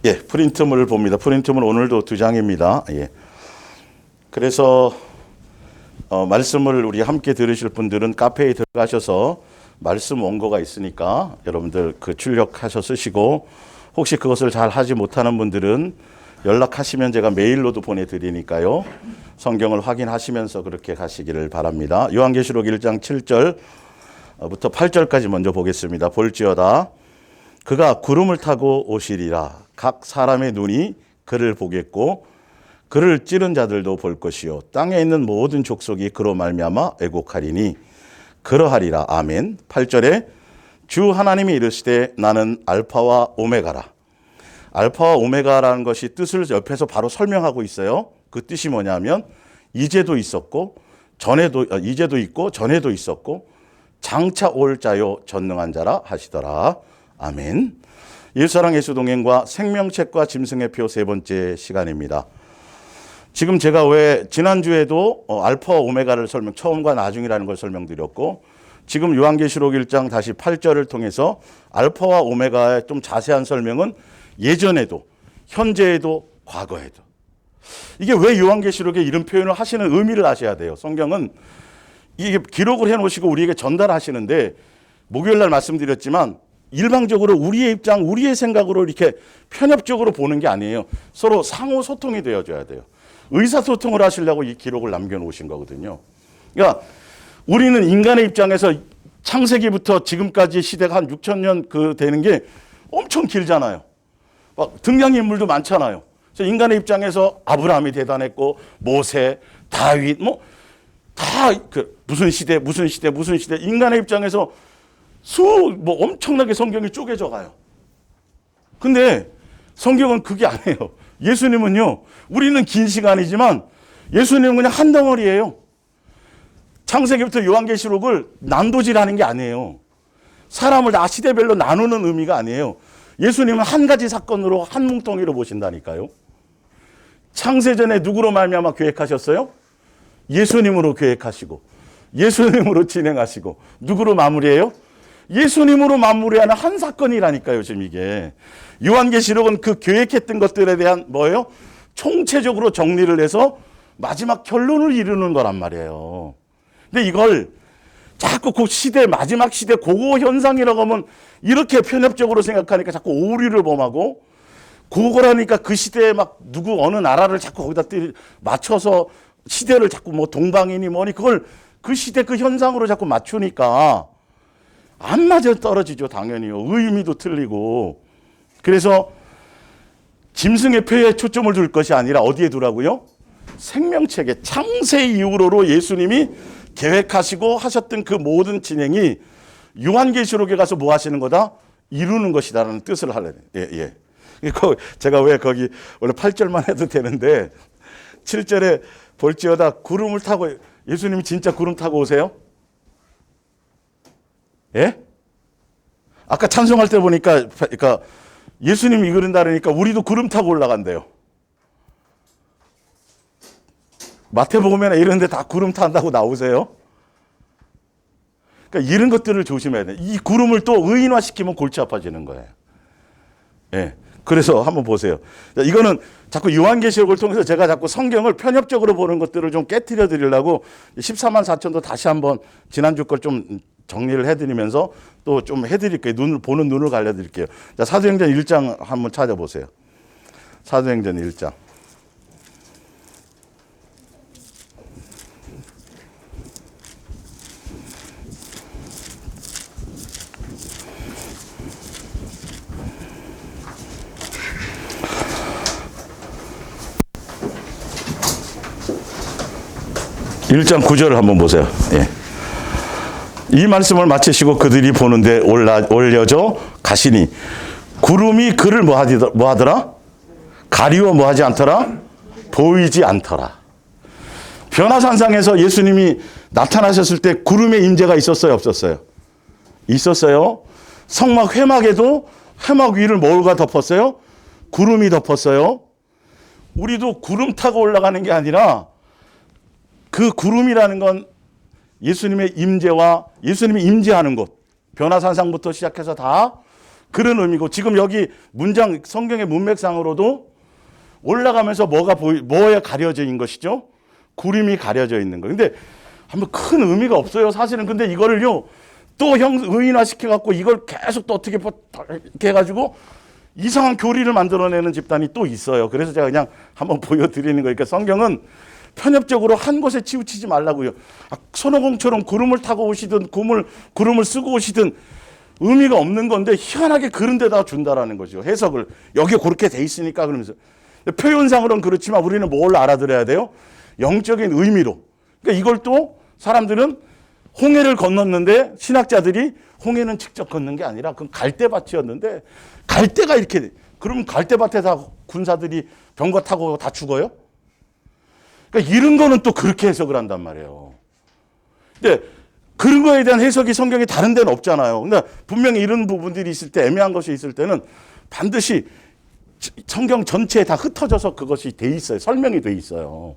예, 프린트물 봅니다. 프린트물 오늘도 2장입니다. 예. 그래서 말씀을 우리 함께 들으실 분들은 카페에 들어가셔서 말씀 원고가 있으니까 여러분들 그 출력하셔 쓰시고, 혹시 그것을 잘 하지 못하는 분들은 연락하시면 제가 메일로도 보내드리니까요. 성경을 확인하시면서 그렇게 가시기를 바랍니다. 요한계시록 1장 7절부터 8절까지 먼저 보겠습니다. 볼지어다 그가 구름을 타고 오시리라. 각 사람의 눈이 그를 보겠고 그를 찌른 자들도 볼 것이요 땅에 있는 모든 족속이 그로 말미암아 애곡하리니 그러하리라. 아멘. 8절에 주 하나님이 이르시되 나는 알파와 오메가라. 알파와 오메가라는 것이 뜻을 옆에서 바로 설명하고 있어요. 그 뜻이 뭐냐면 이제도 있었고 이제도 있고 전에도 있었고 장차 올 자요 전능한 자라 하시더라. 아멘. 예수사랑 예수동행과 생명책과 짐승의 표 세 번째 시간입니다. 지금 제가 왜 지난주에도 알파와 오메가를 처음과 나중이라는 걸 설명드렸고, 지금 요한계시록 1장 다시 8절을 통해서 알파와 오메가의 좀 자세한 설명은 예전에도 현재에도 과거에도, 이게 왜 요한계시록에 이런 표현을 하시는 의미를 아셔야 돼요. 성경은 이게 기록을 해놓으시고 우리에게 전달하시는데, 목요일 날 말씀드렸지만 일방적으로 우리의 입장, 우리의 생각으로 이렇게 편협적으로 보는 게 아니에요. 서로 상호 소통이 되어줘야 돼요. 의사소통을 하시려고 이 기록을 남겨놓으신 거거든요. 그러니까 우리는 인간의 입장에서 창세기부터 지금까지 시대가 한 6,000년 되는 게 엄청 길잖아요. 막 등장인물도 많잖아요. 그래서 인간의 입장에서 아브라함이 대단했고 모세, 다윗 다 무슨 시대 인간의 입장에서 엄청나게 성경이 쪼개져 가요. 근데 성경은 그게 아니에요. 예수님은요, 우리는 긴 시간이지만 예수님은 그냥 한 덩어리예요. 창세기부터 요한계시록을 난도질하는 게 아니에요. 사람을 다 시대별로 나누는 의미가 아니에요. 예수님은 한 가지 사건으로 한 뭉텅이로 보신다니까요. 창세전에 누구로 말미암아 계획하셨어요? 예수님으로 계획하시고 예수님으로 진행하시고 누구로 마무리해요? 예수님으로 마무리하는 한 사건이라니까요. 지금 이게 요한계시록은 그 계획했던 것들에 대한 뭐예요? 총체적으로 정리를 해서 마지막 결론을 이루는 거란 말이에요. 근데 이걸 자꾸 그 시대, 마지막 시대 고고 현상이라고 하면 이렇게 편협적으로 생각하니까 자꾸 오류를 범하고, 고고라니까 그 시대에 막 누구 어느 나라를 자꾸 거기다 맞춰서 시대를 자꾸 동방이니 뭐니 그걸 그 시대 그 현상으로 자꾸 맞추니까 안 맞아 떨어지죠. 당연히요. 의미도 틀리고. 그래서 짐승의 표에 초점을 둘 것이 아니라 어디에 두라고요? 생명책에 창세 이후로 예수님이 계획하시고 하셨던 그 모든 진행이 요한계시록에 가서 뭐 하시는 거다? 이루는 것이다라는 뜻을 하려고. 예. 제가 왜 거기 원래 8절만 해도 되는데 7절에 볼지어다 구름을 타고, 예수님이 진짜 구름 타고 오세요? 예? 아까 찬송할 때 보니까 그러니까 예수님이 그런다 그러니까 우리도 구름 타고 올라간대요. 마태복음에나 이런 데 다 구름 탄다고 나오세요. 그러니까 이런 것들을 조심해야 돼. 이 구름을 또 의인화시키면 골치 아파지는 거예요. 예. 그래서 한번 보세요. 이거는 자꾸 요한계시록을 통해서 제가 자꾸 성경을 편협적으로 보는 것들을 좀 깨트려 드리려고 14만 4천도 다시 한번 지난주 걸 좀 정리를 해드리면서 또 좀 해드릴게요. 보는 눈을 갈려드릴게요. 자, 사도행전 1장 한번 찾아보세요. 사도행전 1장. 일장 9절을 한번 보세요. 예. 이 말씀을 마치시고 그들이 보는데 올려져 가시니 구름이 그를 뭐 하더라? 가리워 뭐 하지 않더라? 보이지 않더라. 변화산상에서 예수님이 나타나셨을 때 구름의 임재가 있었어요, 없었어요? 있었어요. 성막 회막에도 회막 위를 뭐가 덮었어요? 구름이 덮었어요. 우리도 구름 타고 올라가는 게 아니라 그 구름이라는 건 예수님의 임재와 예수님이 임재하는 곳, 변화산상부터 시작해서 다 그런 의미고, 지금 여기 문장 성경의 문맥상으로도 올라가면서 뭐에 가려져 있는 것이죠? 구름이 가려져 있는 거. 근데 한번 큰 의미가 없어요, 사실은. 근데 이거를요, 또 의인화 시켜갖고 이걸 계속 또 어떻게 이렇게 해가지고 이상한 교리를 만들어내는 집단이 또 있어요. 그래서 제가 그냥 한번 보여드리는 거예요. 그러니까 성경은 편협적으로 한 곳에 치우치지 말라고요. 손오공처럼 구름을 타고 오시든 구름을 쓰고 오시든 의미가 없는 건데 희한하게 그런 데다 준다라는 거죠. 해석을. 여기 그렇게 돼 있으니까 그러면서. 표현상으로는 그렇지만 우리는 뭘 알아들어야 돼요? 영적인 의미로. 그러니까 이걸 또 사람들은 홍해를 건넜는데 신학자들이 홍해는 직접 건넌 게 아니라 그건 갈대밭이었는데 갈대가 이렇게, 그러면 갈대밭에 다 군사들이 병거 타고 다 죽어요? 그러니까 이런 거는 또 그렇게 해석을 한단 말이에요. 근데 그런 거에 대한 해석이 성경에 다른 데는 없잖아요. 근데 분명히 이런 부분들이 있을 때, 애매한 것이 있을 때는 반드시 성경 전체에 다 흩어져서 그것이 돼 있어요. 설명이 돼 있어요.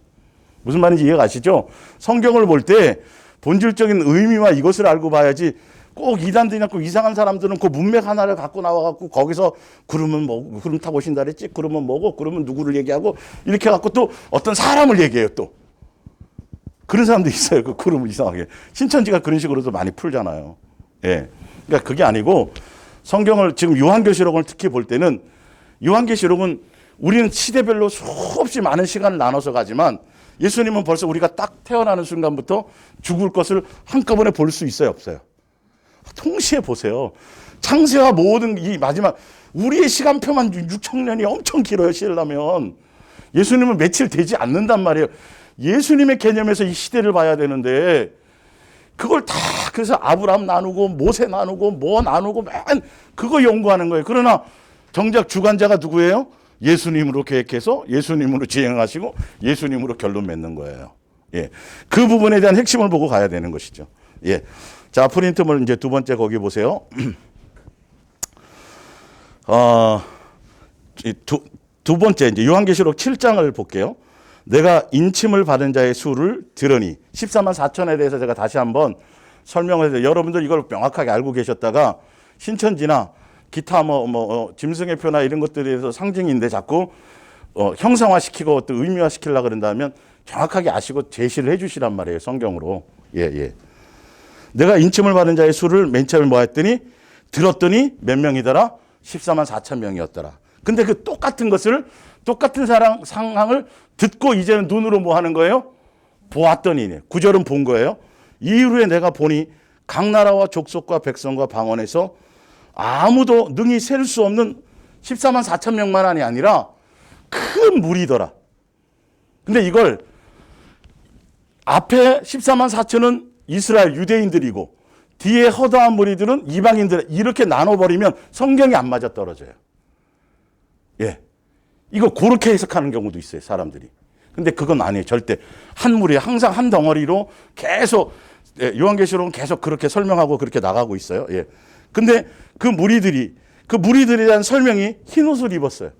무슨 말인지 이해가 가시죠? 성경을 볼 때 본질적인 의미와 이것을 알고 봐야지, 꼭 이단들이나 꼭 이상한 사람들은 그 문맥 하나를 갖고 나와갖고 거기서 구름은 뭐, 구름 타고 오신다 그랬지? 구름은 뭐고? 구름은 누구를 얘기하고? 이렇게 해갖고 또 어떤 사람을 얘기해요, 또. 그런 사람도 있어요. 그 구름을 이상하게. 신천지가 그런 식으로도 많이 풀잖아요. 예. 그러니까 그게 아니고, 성경을 지금 요한계시록을 특히 볼 때는, 요한계시록은 우리는 시대별로 수없이 많은 시간을 나눠서 가지만 예수님은 벌써 우리가 딱 태어나는 순간부터 죽을 것을 한꺼번에 볼 수 있어요, 없어요? 동시에 보세요. 창세와 모든 이 마지막, 우리의 시간표만 6,000년이 엄청 길어요, 실려면. 예수님은 며칠 되지 않는단 말이에요. 예수님의 개념에서 이 시대를 봐야 되는데, 그걸 다, 그래서 아브라함 나누고, 모세 나누고, 뭐 나누고, 맨 그거 연구하는 거예요. 그러나 정작 주관자가 누구예요? 예수님으로 계획해서 예수님으로 진행하시고 예수님으로 결론 맺는 거예요. 예. 그 부분에 대한 핵심을 보고 가야 되는 것이죠. 예. 자, 프린트물 이제 두 번째 거기 보세요. 두 번째 이제 요한계시록 7장을 볼게요. 내가 인침을 받은 자의 수를 들으니 14만 4천에 대해서 제가 다시 한번 설명을 해서 여러분들 이걸 명확하게 알고 계셨다가 신천지나 기타 짐승의표나 이런 것들에 대해서 상징인데 자꾸 형상화시키고 또 의미화시키려고 그런다면 정확하게 아시고 제시를 해 주시란 말이에요, 성경으로. 예. 내가 인침을 받은 자의 수를 맨 처음에 뭐 했더니 들었더니 몇 명이더라? 14만 4천 명이었더라. 근데 그 똑같은 것을, 똑같은 상황을 듣고 이제는 눈으로 뭐 하는 거예요? 보았더니, 9절은 본 거예요. 이후에 내가 보니 각 나라와 족속과 백성과 방언에서 아무도 능히 셀 수 없는 14만 4천 명만이 아니라 큰 무리더라. 근데 이걸 앞에 14만 4천은 이스라엘 유대인들이고 뒤에 허다한 무리들은 이방인들, 이렇게 나눠버리면 성경이 안 맞아 떨어져요. 예. 이거 그렇게 해석하는 경우도 있어요, 사람들이. 근데 그건 아니에요, 절대. 한 무리, 항상 한 덩어리로 계속, 요한계시록은 계속 그렇게 설명하고 그렇게 나가고 있어요. 예. 근데 그 무리들에 대한 설명이 흰 옷을 입었어요.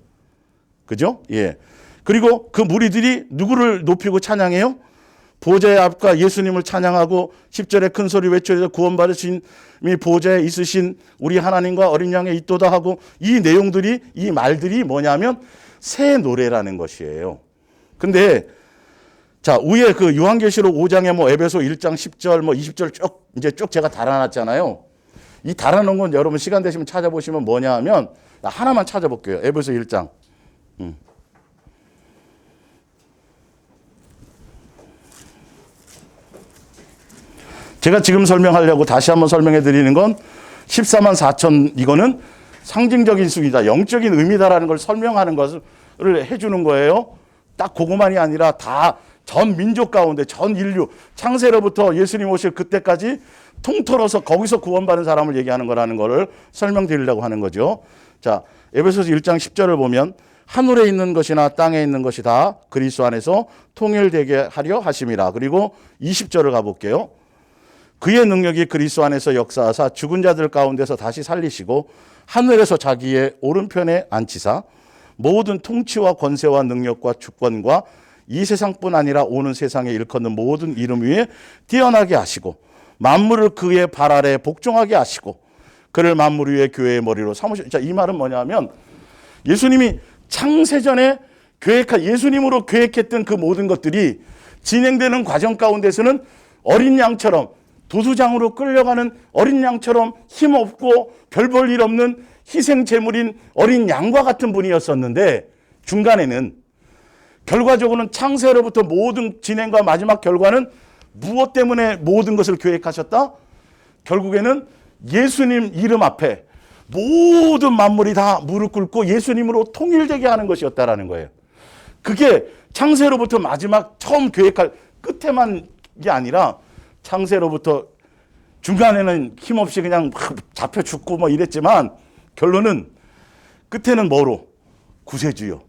그죠? 예. 그리고 그 무리들이 누구를 높이고 찬양해요? 보좌의 앞과 예수님을 찬양하고 10절에 큰 소리 외쳐서 구원받으신 보좌에 있으신 우리 하나님과 어린 양에 있도다 하고, 이 내용들이, 이 말들이 뭐냐면 새 노래라는 것이에요. 근데 자, 위에 그 요한계시록 5장에 뭐 에베소 1장 10절 뭐 20절 쭉 제가 달아놨잖아요. 이 달아놓은 건 여러분 시간 되시면 찾아보시면 뭐냐 하면, 하나만 찾아볼게요. 에베소 1장. 제가 지금 설명하려고 다시 한번 설명해 드리는 건 14만 4천, 이거는 상징적인 수이다, 영적인 의미다라는 걸 설명하는 것을 해주는 거예요. 딱 그것만이 아니라 다 전 민족 가운데, 전 인류, 창세로부터 예수님 오실 그때까지 통틀어서 거기서 구원받은 사람을 얘기하는 거라는 거를 설명드리려고 하는 거죠. 자, 에베소서 1장 10절을 보면 하늘에 있는 것이나 땅에 있는 것이 다 그리스도 안에서 통일되게 하려 하심이라. 그리고 20절을 가볼게요. 그의 능력이 그리스도 안에서 역사하사 죽은 자들 가운데서 다시 살리시고 하늘에서 자기의 오른편에 앉히사 모든 통치와 권세와 능력과 주권과 이 세상뿐 아니라 오는 세상에 일컫는 모든 이름 위에 뛰어나게 하시고 만물을 그의 발 아래 복종하게 하시고 그를 만물 위의 교회의 머리로 삼으셨. 자, 이 말은 뭐냐면 예수님이 창세전에 예수님으로 계획했던 그 모든 것들이 진행되는 과정 가운데서는 어린 양처럼, 도수장으로 끌려가는 어린 양처럼 힘없고 별 볼 일 없는 희생 제물인 어린 양과 같은 분이었었는데, 중간에는 결과적으로는 창세로부터 모든 진행과 마지막 결과는 무엇 때문에 모든 것을 계획하셨다? 결국에는 예수님 이름 앞에 모든 만물이 다 무릎 꿇고 예수님으로 통일되게 하는 것이었다라는 거예요. 그게 창세로부터 마지막 처음 계획할 끝에만 게 아니라, 창세로부터 중간에는 힘없이 그냥 잡혀 죽고 뭐 이랬지만 결론은 끝에는 뭐로? 구세주요,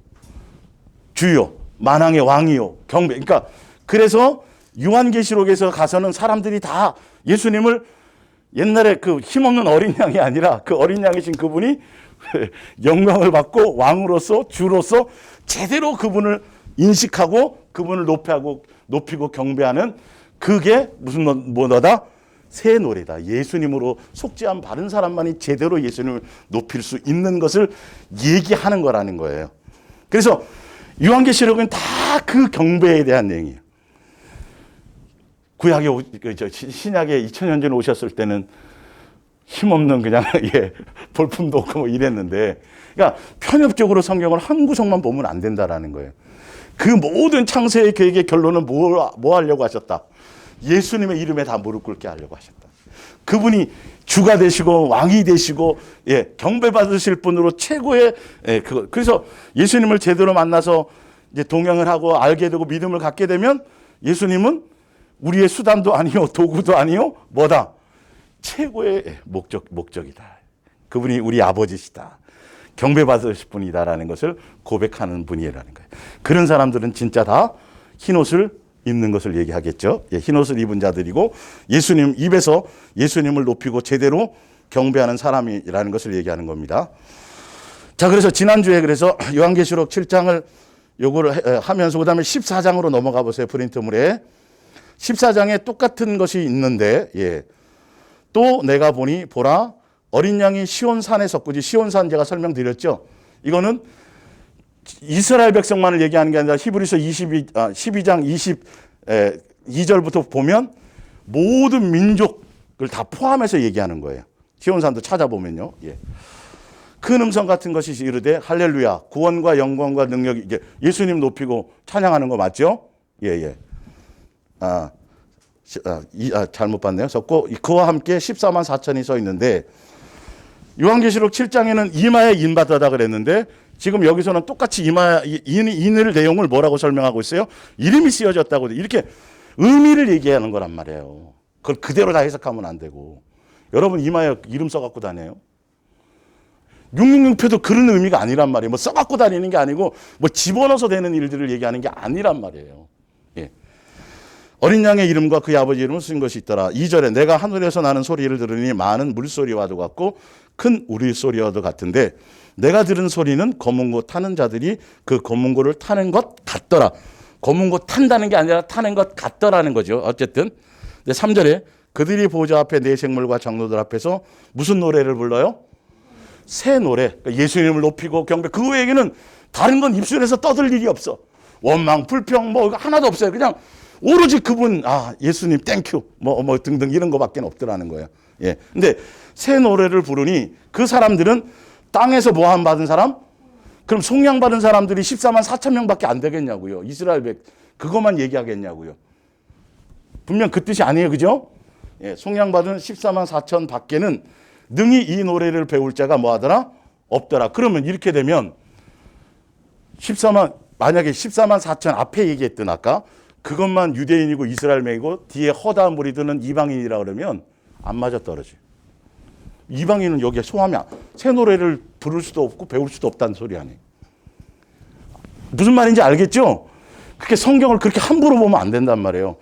주요, 만왕의 왕이요, 경배. 그러니까 그래서 요한계시록에서 가서는 사람들이 다 예수님을 옛날에 그 힘없는 어린 양이 아니라 그 어린 양이신 그분이 영광을 받고 왕으로서, 주로서 제대로 그분을 인식하고 그분을 높이고 경배하는, 그게 무슨 뭐다? 새 노래다. 예수님으로 속죄한 바른 사람만이 제대로 예수님을 높일 수 있는 것을 얘기하는 거라는 거예요. 그래서 요한계시록은 다 그 경배에 대한 내용이에요. 구약에, 신약에 2000년 전에 오셨을 때는 힘없는 그냥 볼품도 없고 뭐 이랬는데, 그러니까 편협적으로 성경을 한 구석만 보면 안 된다라는 거예요. 그 모든 창세의 계획의 결론은 뭐 하려고 하셨다? 예수님의 이름에 다 무릎 꿇게 하려고 하셨다. 그분이 주가 되시고 왕이 되시고 경배받으실 분으로 최고의 그래서 예수님을 제대로 만나서 이제 동행을 하고 알게 되고 믿음을 갖게 되면 예수님은 우리의 수단도 아니요, 도구도 아니요, 뭐다? 최고의 목적이다. 그분이 우리 아버지시다. 경배받으실 분이다라는 것을 고백하는 분이라는 거예요. 그런 사람들은 진짜 다 흰옷을 입는 것을 얘기하겠죠. 흰옷을 입은 자들이고 예수님 입에서 예수님을 높이고 제대로 경배하는 사람이라는 것을 얘기하는 겁니다. 자, 그래서 지난주에 그래서 요한계시록 7장을 요거를 하면서 그다음에 14장으로 넘어가 보세요. 프린트물에 14장에 똑같은 것이 있는데, 또 내가 보니 보라 어린 양이 시온산에 섰고, 시온산 제가 설명드렸죠. 이거는 이스라엘 백성만을 얘기하는 게 아니라 히브리서 12장 22절부터 보면 모든 민족을 다 포함해서 얘기하는 거예요. 시온산도 찾아보면요. 큰 음성 같은 것이 이르되 할렐루야, 구원과 영광과 능력이, 이게 예수님 높이고 찬양하는 거 맞죠? 잘못 봤네요. 썼고 그와 함께 14만 4천이 서 있는데, 요한계시록 7장에는 이마에 인받다다 그랬는데 지금 여기서는 똑같이 인을 내용을 뭐라고 설명하고 있어요? 이름이 쓰여졌다고. 이렇게 의미를 얘기하는 거란 말이에요. 그걸 그대로 다 해석하면 안 되고. 여러분 이마에 이름 써갖고 다녀요? 666표도 그런 의미가 아니란 말이에요. 뭐 써갖고 다니는 게 아니고 뭐 집어넣어서 되는 일들을 얘기하는 게 아니란 말이에요. 어린 양의 이름과 그의 아버지 이름을 쓴 것이 있더라. 2절에 내가 하늘에서 나는 소리를 들으니 많은 물소리와도 같고 큰 우리소리와도 같은데, 내가 들은 소리는 검은고 타는 자들이 그 검은고를 타는 것 같더라. 검은고 탄다는 게 아니라 타는 것 같더라는 거죠. 어쨌든. 근데 3절에 그들이 보좌 앞에 네 생물과 장로들 앞에서 무슨 노래를 불러요? 새 노래. 그러니까 예수님을 높이고 경배. 그 외에는 다른 건 입술에서 떠들 일이 없어. 원망, 불평 뭐 하나도 없어요. 그냥 오로지 그분, 예수님 땡큐 뭐 등등 이런 거밖에 없더라는 거예요. 근데 새 노래를 부르니 그 사람들은 땅에서 모함 받은 사람? 그럼 속량 받은 사람들이 14만 4천 명밖에 안 되겠냐고요. 이스라엘 그것만 얘기하겠냐고요. 분명 그 뜻이 아니에요. 그죠? 속량 받은 14만 4천 밖에는 능히 이 노래를 배울 자가 뭐 하더라? 없더라. 그러면 이렇게 되면 만약에 14만 4천 앞에 얘기했던 아까 그것만 유대인이고 이스라엘명이고 뒤에 허다한 무리 드는 이방인이라 그러면 안 맞아 떨어져요. 이방인은 여기에 소함이 새 노래를 부를 수도 없고 배울 수도 없다는 소리 아니에요. 무슨 말인지 알겠죠? 그렇게 성경을 그렇게 함부로 보면 안 된단 말이에요.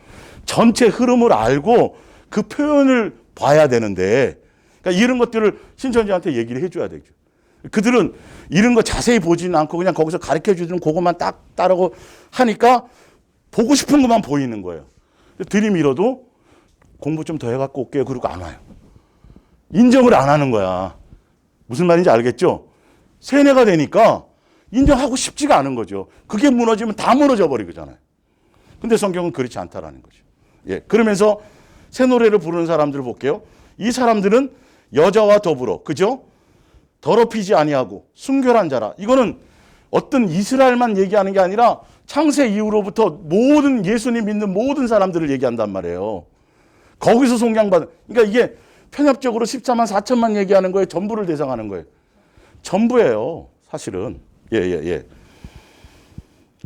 전체 흐름을 알고 그 표현을 봐야 되는데, 그러니까 이런 것들을 신천지한테 얘기를 해줘야 되죠. 그들은 이런 거 자세히 보지는 않고 그냥 거기서 가르쳐주는 그것만 딱 따르고 하니까 보고 싶은 것만 보이는 거예요. 들이밀어도 공부 좀 더 해갖고 올게요. 그러고 안 와요. 인정을 안 하는 거야. 무슨 말인지 알겠죠? 세뇌가 되니까 인정하고 싶지가 않은 거죠. 그게 무너지면 다 무너져 버리잖아요. 근데 성경은 그렇지 않다라는 거죠. 예. 그러면서 새 노래를 부르는 사람들을 볼게요. 이 사람들은 여자와 더불어, 그죠? 더럽히지 아니하고 순결한 자라. 이거는 어떤 이스라엘만 얘기하는 게 아니라 창세 이후로부터 모든 예수님 믿는 모든 사람들을 얘기한단 말이에요. 거기서 속량받은, 그러니까 이게 편협적으로 14만 4천만 얘기하는 거에 전부를 대상하는 거예요. 전부예요, 사실은. 예.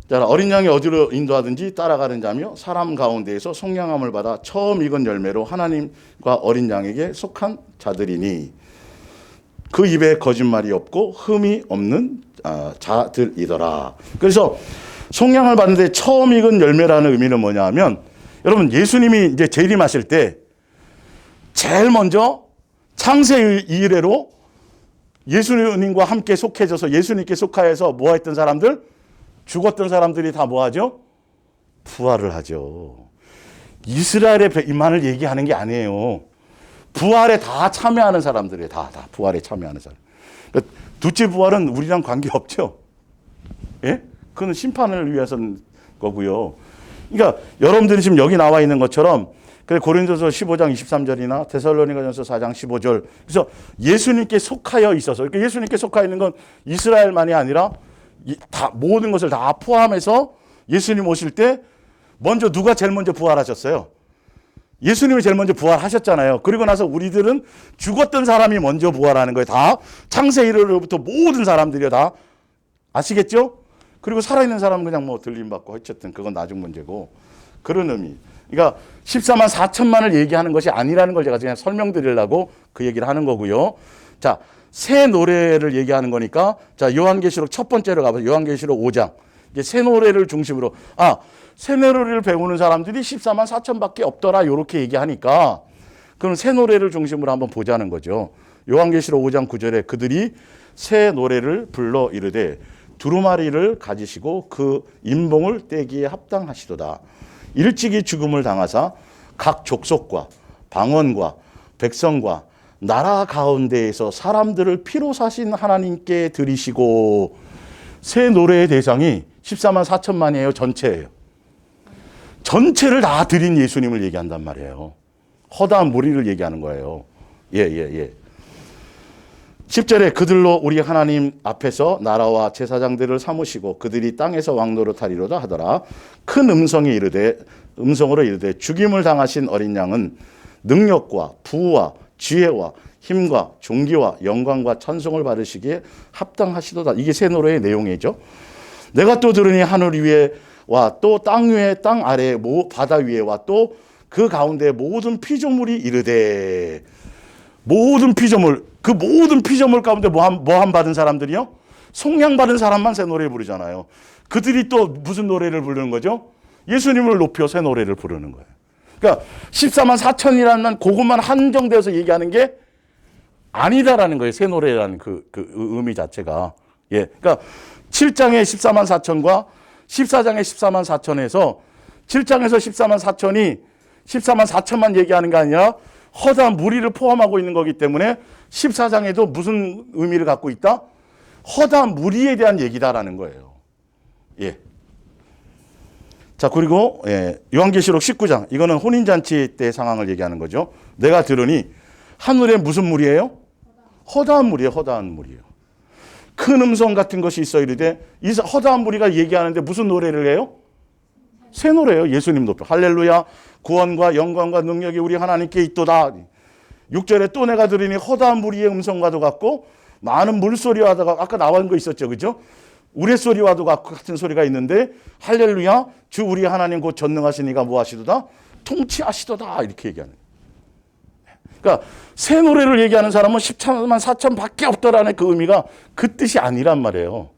자, 어린 양이 어디로 인도하든지 따라가는 자며 사람 가운데에서 속량함을 받아 처음 익은 열매로 하나님과 어린 양에게 속한 자들이니 그 입에 거짓말이 없고 흠이 없는 자들이더라. 그래서 속량을 받는데 처음 익은 열매라는 의미는 뭐냐 하면, 여러분 예수님이 이제 재림하실 때 제일 먼저 창세 이래로 예수님과 함께 속해져서 예수님께 속하여서 뭐 했던 사람들? 죽었던 사람들이 다 뭐 하죠? 부활을 하죠. 이스라엘의 임한을 얘기하는 게 아니에요. 부활에 다 참여하는 사람들이에요. 다 부활에 참여하는 사람. 그러니까 둘째 부활은 우리랑 관계없죠. 예? 그건 심판을 위해서는 거고요. 그러니까 여러분들이 지금 여기 나와 있는 것처럼 고린도서 15장 23절이나 데살로니가전서 4장 15절, 그래서 예수님께 속하여 있어서, 그러니까 예수님께 속하여 있는 건 이스라엘만이 아니라 다 모든 것을 다 포함해서 예수님 오실 때 먼저 누가 제일 먼저 부활하셨어요? 예수님이 제일 먼저 부활하셨잖아요. 그리고 나서 우리들은 죽었던 사람이 먼저 부활하는 거예요. 다 창세 이래로부터 모든 사람들이요, 다. 아시겠죠? 그리고 살아있는 사람은 그냥 뭐 들림받고 어쨌든 그건 나중 문제고, 그런 의미. 그러니까 14만 4천만을 얘기하는 것이 아니라는 걸 제가 그냥 설명드리려고 그 얘기를 하는 거고요. 자, 새 노래를 얘기하는 거니까, 자, 요한계시록 첫 번째로 가보세요. 요한계시록 5장. 이제 새 노래를 중심으로, 새 노래를 배우는 사람들이 14만 4천밖에 없더라, 요렇게 얘기하니까, 그럼 새 노래를 중심으로 한번 보자는 거죠. 요한계시록 5장 9절에 그들이 새 노래를 불러 이르되 두루마리를 가지시고 그 인봉을 떼기에 합당하시도다. 일찍이 죽음을 당하사 각 족속과 방언과 백성과 나라 가운데에서 사람들을 피로 사신 하나님께 드리시고, 새 노래의 대상이 14만 4천만이에요. 전체예요. 전체를 다 드린 예수님을 얘기한단 말이에요. 허다한 무리를 얘기하는 거예요. 예. 10절에 그들로 우리 하나님 앞에서 나라와 제사장들을 삼으시고 그들이 땅에서 왕노릇 하리로다 하더라. 큰 음성으로 이르되 죽임을 당하신 어린 양은 능력과 부와 지혜와 힘과 존귀와 영광과 찬송을 받으시기에 합당하시도다. 이게 새 노래의 내용이죠. 내가 또 들으니 하늘 위에와 또 땅 위에 땅 아래 바다 위에와 또 그 가운데 모든 피조물이 이르되, 모든 피조물, 그 모든 피조물 가운데 뭐함 받은 사람들이요? 속량 받은 사람만 새 노래 부르잖아요. 그들이 또 무슨 노래를 부르는 거죠? 예수님을 높여 새 노래를 부르는 거예요. 그러니까 14만 4천이라는 그것만 한정되어서 얘기하는 게 아니다라는 거예요. 새 노래라는 그 의미 자체가. 예. 그러니까 7장의 14만 4천과 14장의 14만 4천에서 7장에서 14만 4천이 14만 4천만 얘기하는 게 아니라 허다한 무리를 포함하고 있는 거기 때문에 14장에도 무슨 의미를 갖고 있다? 허다한 무리에 대한 얘기다라는 거예요. 예. 자, 그리고 요한계시록 19장. 이거는 혼인잔치 때 상황을 얘기하는 거죠. 내가 들으니 하늘에 무슨 무리예요? 허다한 무리예요. 허다한 무리예요. 큰 음성 같은 것이 있어 이르되, 이 허다한 무리가 얘기하는데 무슨 노래를 해요? 새 노래예요. 예수님 높여. 할렐루야. 구원과 영광과 능력이 우리 하나님께 있도다. 6절에 또 내가 들으니 허다한 무리의 음성과도 같고 많은 물소리와도 같고, 아까 나온 거 있었죠. 그죠? 우레소리와도 같은 소리가 있는데, 할렐루야. 주 우리 하나님 곧 전능하시니가 뭐 하시도다? 통치하시도다. 이렇게 얘기하는. 그러니까 새 노래를 얘기하는 사람은 14만 4천 밖에 없더라는 그 의미가 그 뜻이 아니란 말이에요.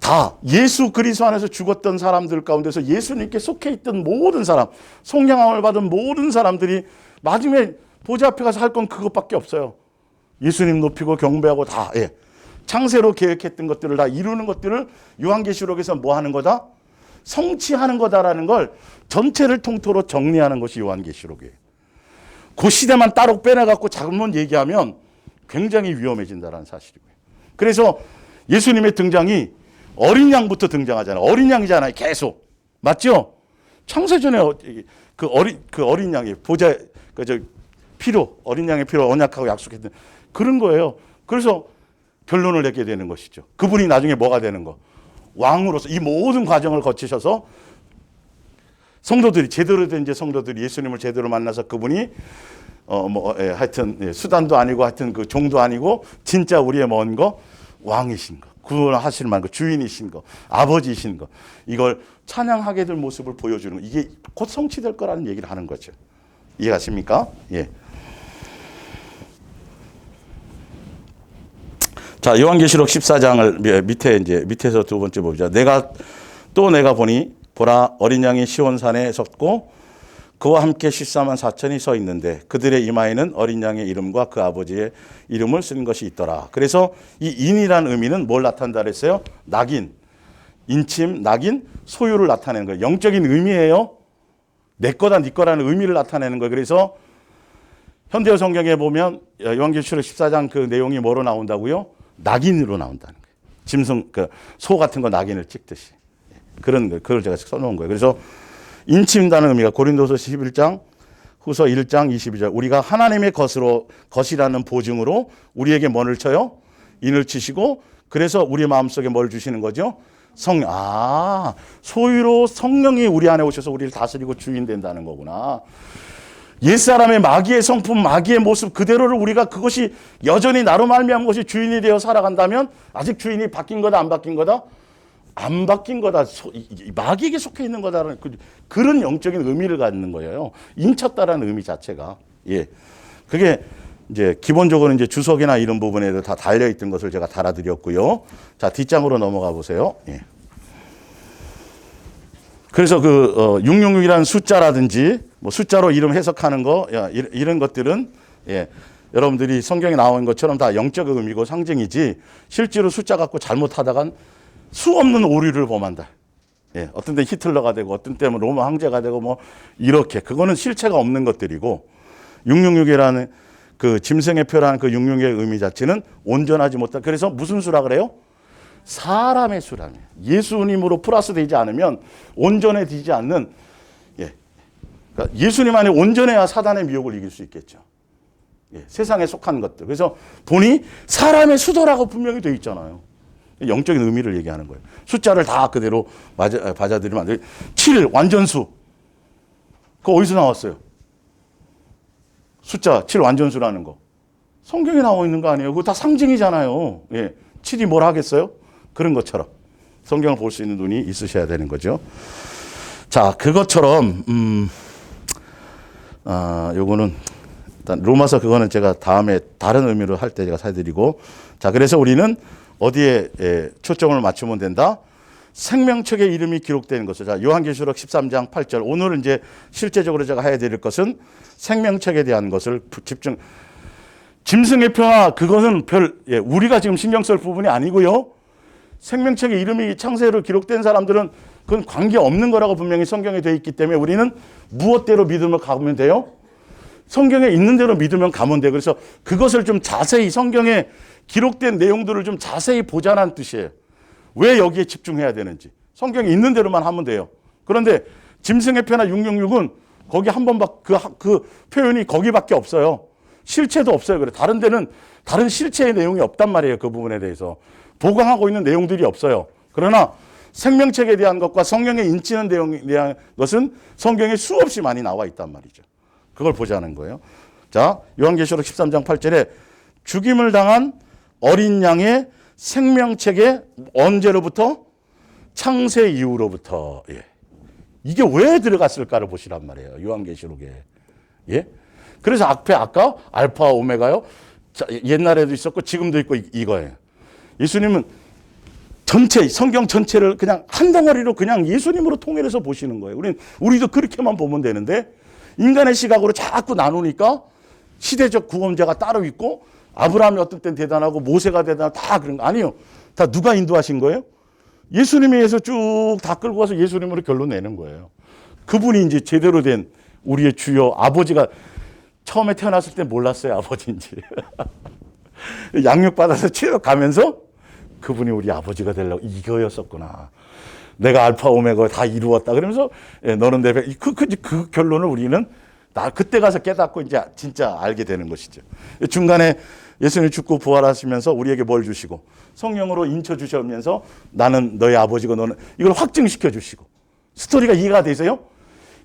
다 예수 그리스도 안에서 죽었던 사람들 가운데서 예수님께 속해 있던 모든 사람, 속량함을 받은 모든 사람들이 마지막에 보좌 앞에 가서 할 건 그것밖에 없어요. 예수님 높이고 경배하고 다. 예. 창세로 계획했던 것들을 다 이루는 것들을 요한계시록에서 뭐 하는 거다? 성취하는 거다라는 걸 전체를 통틀어 정리하는 것이 요한계시록이에요. 그 시대만 따로 빼내갖고 잘못 얘기하면 굉장히 위험해진다는 사실이고요. 그래서 예수님의 등장이 어린 양부터 등장하잖아요. 어린 양이잖아요. 계속. 맞죠? 창세전에 그 어린 양이 보좌, 어린 양의 피로 언약하고 약속했던 그런 거예요. 그래서 결론을 내게 되는 것이죠. 그분이 나중에 뭐가 되는 거? 왕으로서 이 모든 과정을 거치셔서 성도들이, 제대로 된 이제 성도들이 예수님을 제대로 만나서 그분이 하여튼 수단도 아니고 하여튼 그 종도 아니고 진짜 우리의 먼 거 왕이신 거, 구원하실 만한 거, 주인이신 거, 아버지이신 거, 이걸 찬양하게 될 모습을 보여주는 거, 이게 곧 성취될 거라는 얘기를 하는 거죠. 이해가십니까? 예. 자, 요한계시록 14장을 밑에서 두 번째 보자. 내가 보니 보라, 어린 양이 시온산에 섰고 그와 함께 14만 4천이 서 있는데 그들의 이마에는 어린 양의 이름과 그 아버지의 이름을 쓴 것이 있더라. 그래서 이 인이라는 의미는 뭘 나타낸다 그랬어요? 낙인, 인침, 낙인, 소유를 나타내는 거예요. 영적인 의미예요. 내 거다, 네 거라는 의미를 나타내는 거예요. 그래서 현대어 성경에 보면 요한계시록 14장 그 내용이 뭐로 나온다고요? 낙인으로 나온다는 거예요. 짐승, 소 같은 거 낙인을 찍듯이. 그런 거, 그걸 제가 써놓은 거예요. 그래서 인침다는 의미가 고린도서 11장, 후서 1장 22절. 우리가 하나님의 것이라는 보증으로 우리에게 뭐를 쳐요? 인을 치시고, 그래서 우리 마음속에 뭘 주시는 거죠? 성령. 소유로 성령이 우리 안에 오셔서 우리를 다스리고 주인 된다는 거구나. 옛사람의 마귀의 성품, 마귀의 모습 그대로를 우리가 그것이 여전히 나로 말미암은 것이 주인이 되어 살아간다면 아직 주인이 바뀐 거다, 안 바뀐 거다? 안 바뀐 거다. 마귀에게 속해 있는 거다라는 그런 영적인 의미를 갖는 거예요. 인쳤다라는 의미 자체가. 예. 그게 이제 기본적으로 이제 주석이나 이런 부분에도 다 달려 있던 것을 제가 달아드렸고요. 자, 뒷장으로 넘어가 보세요. 예. 그래서 666이라는 숫자라든지 뭐 숫자로 이름 해석하는 거, 이런 것들은 여러분들이 성경에 나온 것처럼 다 영적 의미고 상징이지 실제로 숫자 갖고 잘못하다간 수 없는 오류를 범한다. 어떤 때 히틀러가 되고 어떤 때는 로마 황제가 되고 뭐 이렇게 그거는 실체가 없는 것들이고 666이라는 그 짐승의 표라는 그 666의 의미 자체는 온전하지 못한, 그래서 무슨 수라 그래요? 사람의 수라며. 예수님으로 플러스 되지 않으면 온전해지지 않는, 그러니까 예수님 안에 온전해야 사단의 미혹을 이길 수 있겠죠. 세상에 속한 것들. 그래서 보니 사람의 수도라고 분명히 되어 있잖아요. 영적인 의미를 얘기하는 거예요. 숫자를 다 그대로 받아들이면 안 돼요. 7 완전수. 그거 어디서 나왔어요? 숫자 7 완전수라는 거. 성경에 나와 있는 거 아니에요? 그거 다 상징이잖아요. 7이 뭘 하겠어요? 그런 것처럼 성경을 볼 수 있는 눈이 있으셔야 되는 거죠. 자, 그것처럼 요거는 일단 로마서 그거는 제가 다음에 다른 의미로 할 때 제가 사드리고, 자, 그래서 우리는 어디에 초점을 맞추면 된다? 생명책의 이름이 기록되는 것을. 자, 요한계시록 13장 8절. 오늘 이제 실제적으로 제가 해야 될 것은 생명책에 대한 것을 집중. 짐승의 표나 그것은 우리가 지금 신경 쓸 부분이 아니고요. 생명책의 이름이 창세로 기록된 사람들은 그건 관계없는 거라고 분명히 성경에 되어 있기 때문에 우리는 무엇대로 믿음을 가면 돼요? 성경에 있는 대로 믿으면 가면 돼요. 그래서 그것을 좀 자세히 성경에 기록된 내용들을 좀 자세히 보자는 뜻이에요. 왜 여기에 집중해야 되는지. 성경에 있는 대로만 하면 돼요. 그런데 짐승의 표나 666은 거기 한 번 그 표현이 거기밖에 없어요. 실체도 없어요. 그래. 다른 데는 다른 실체의 내용이 없단 말이에요. 그 부분에 대해서. 보강하고 있는 내용들이 없어요. 그러나 생명책에 대한 것과 성경에 인치는 내용에 대한 것은 성경에 수없이 많이 나와 있단 말이죠. 그걸 보자는 거예요. 자, 요한계시록 13장 8절에 죽임을 당한 어린 양의 생명책에 언제로부터? 창세 이후로부터. 이게 왜 들어갔을까를 보시란 말이에요. 요한계시록에. 그래서 아까 알파 오메가요. 자, 옛날에도 있었고 지금도 있고 이거예요. 예수님은 전체 성경 전체를 그냥 한 덩어리로 그냥 예수님으로 통일해서 보시는 거예요. 우리도 그렇게만 보면 되는데 인간의 시각으로 자꾸 나누니까 시대적 구원자가 따로 있고 아브라함이 어떤 땐 대단하고 모세가 대단하고 다 그런 거 아니에요. 다 누가 인도하신 거예요? 예수님에 의해서 쭉 다 끌고 가서 예수님으로 결론 내는 거예요. 그분이 이제 제대로 된 우리의 주요 아버지가 처음에 태어났을 때 몰랐어요, 아버지인지. 양육받아서 가면서 그분이 우리 아버지가 되려고 이거였었구나. 내가 알파 오메가 다 이루었다. 그러면서 너는 내 그 결론을 우리는 그때 가서 깨닫고 이제 진짜 알게 되는 것이죠. 중간에 예수님이 죽고 부활하시면서 우리에게 뭘 주시고 성령으로 인쳐 주시면서 나는 너의 아버지고 너는 이걸 확증시켜 주시고 스토리가 이해가 되세요?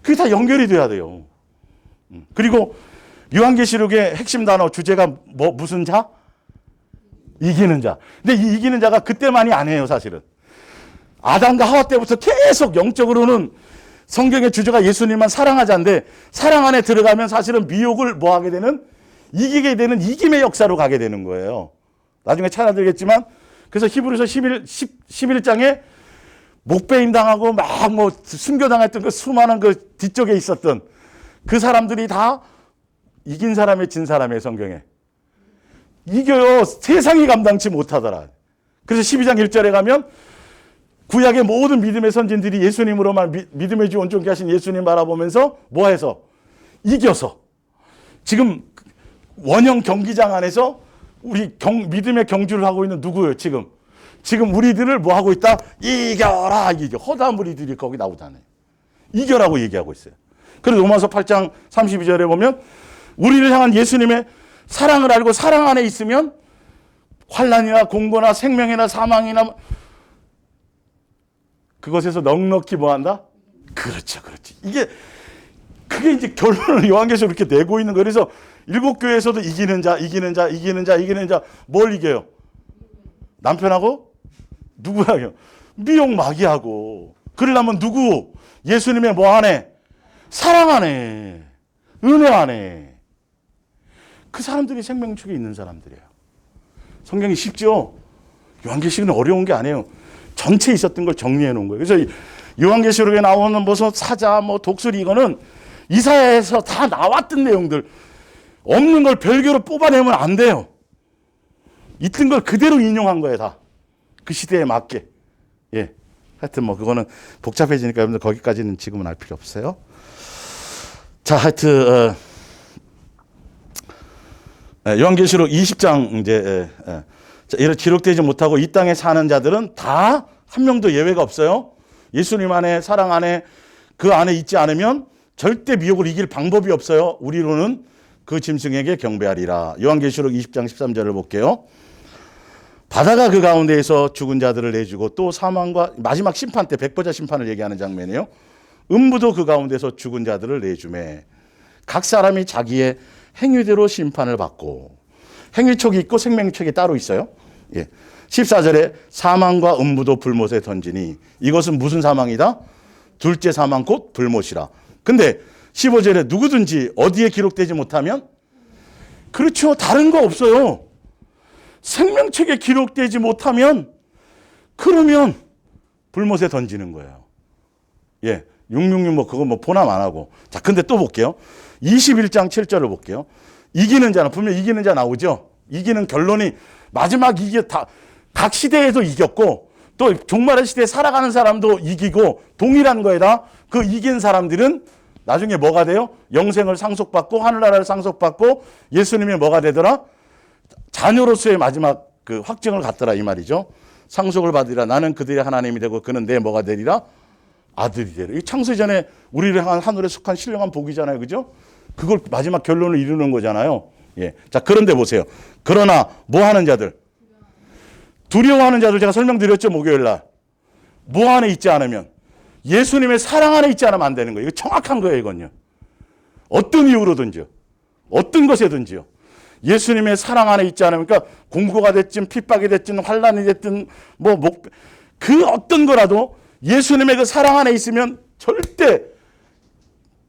그게 다 연결이 돼야 돼요. 그리고 요한계시록의 핵심 단어 주제가 무슨 자? 이기는 자. 근데 이 이기는 자가 그때만이 아니에요, 사실은. 아담과 하와 때부터 계속 영적으로는 성경의 주제가 예수님만 사랑하자인데 사랑 안에 들어가면 사실은 미혹을 뭐 하게 되는 이기게 되는 이김의 역사로 가게 되는 거예요. 나중에 찾아들겠지만 그래서 히브리서 11장에 목배임 당하고 막 뭐 순교당했던 그 수많은 그 뒤쪽에 있었던 그 사람들이 다 이긴 사람의 진 사람의 성경에 이겨요. 세상이 감당치 못하더라. 그래서 12장 1절에 가면 구약의 모든 믿음의 선진들이 예수님으로만 믿음의 주 온전케 하신 예수님 바라보면서 뭐해서 이겨서 지금 원형 경기장 안에서 우리 믿음의 경주를 하고 있는 누구예요? 지금 우리들을 뭐 하고 있다? 이겨라. 허다한 무리들이 거기 나오잖아요. 이겨라고 얘기하고 있어요. 그래서 로마서 8장 32절에 보면 우리를 향한 예수님의 사랑을 알고 사랑 안에 있으면 환난이나 공고나 생명이나 사망이나 그것에서 넉넉히 뭐한다? 그렇죠. 그게 이제 결론을 요한계시록 이렇게 내고 있는 거예요. 그래서 일곱 교회에서도 이기는 자 뭘 이겨요? 남편하고 누구하요? 미혹 마귀하고. 그러려면 누구? 예수님의 뭐 안에? 사랑 안에, 은혜 안에. 그 사람들이 생명축에 있는 사람들이에요. 성경이 쉽죠? 요한계시록은 어려운 게 아니에요. 전체 있었던 걸 정리해 놓은 거예요. 그래서 요한계시록에 나오는 무슨 사자, 독수리 이거는 이사야에서 다 나왔던 내용들. 없는 걸 별개로 뽑아내면 안 돼요. 있던 걸 그대로 인용한 거예요, 다. 그 시대에 맞게. 예. 하여튼 그거는 복잡해지니까 여러분들 거기까지는 지금은 알 필요 없어요. 자, 하여튼 요한계시록 20장 이제 이런 기록되지 못하고 이 땅에 사는 자들은 다 한 명도 예외가 없어요. 예수님 안에 사랑 안에 그 안에 있지 않으면 절대 미혹을 이길 방법이 없어요. 우리로는 그 짐승에게 경배하리라. 요한계시록 20장 13절을 볼게요. 바다가 그 가운데에서 죽은 자들을 내주고 또 사망과 마지막 심판 때 백보자 심판을 얘기하는 장면이에요. 음부도 그 가운데서 죽은 자들을 내주매 각 사람이 자기의 행위대로 심판을 받고 행위촉이 있고 생명촉이 따로 있어요. 예. 14절에 사망과 음부도 불못에 던지니 이것은 무슨 사망이다? 둘째 사망 곧 불못이라. 근데 15절에 누구든지 어디에 기록되지 못하면 그렇죠. 다른 거 없어요. 생명책에 기록되지 못하면 그러면 불못에 던지는 거예요. 예. 666 그거 포함 안 하고. 자, 근데 또 볼게요. 21장 7절을 볼게요. 이기는 자는 분명 이기는 자 나오죠. 이기는 결론이 마지막 각 시대에도 이겼고 또 종말의 시대에 살아가는 사람도 이기고 동일한 거에다 그 이긴 사람들은 나중에 뭐가 돼요? 영생을 상속받고 하늘나라를 상속받고 예수님이 뭐가 되더라? 자녀로서의 마지막 그 확증을 갖더라 이 말이죠. 상속을 받으리라. 나는 그들의 하나님이 되고 그는 내 뭐가 되리라? 아들이 되리라. 이 창세전에 우리를 향한 하늘에 속한 신령한 복이잖아요. 그죠? 그걸 마지막 결론을 이루는 거잖아요. 예. 자, 그런데 보세요. 그러나 뭐 하는 자들? 두려워하는 자들 제가 설명드렸죠. 목요일 날. 뭐 안에 있지 않으면? 예수님의 사랑 안에 있지 않으면 안 되는 거예요. 이거 정확한 거예요. 이건요. 어떤 이유로든지요. 어떤 것에든지요. 예수님의 사랑 안에 있지 않으면 그러니까 공고가 됐든 핍박이 됐든 환난이 됐든 그 어떤 거라도 예수님의 그 사랑 안에 있으면 절대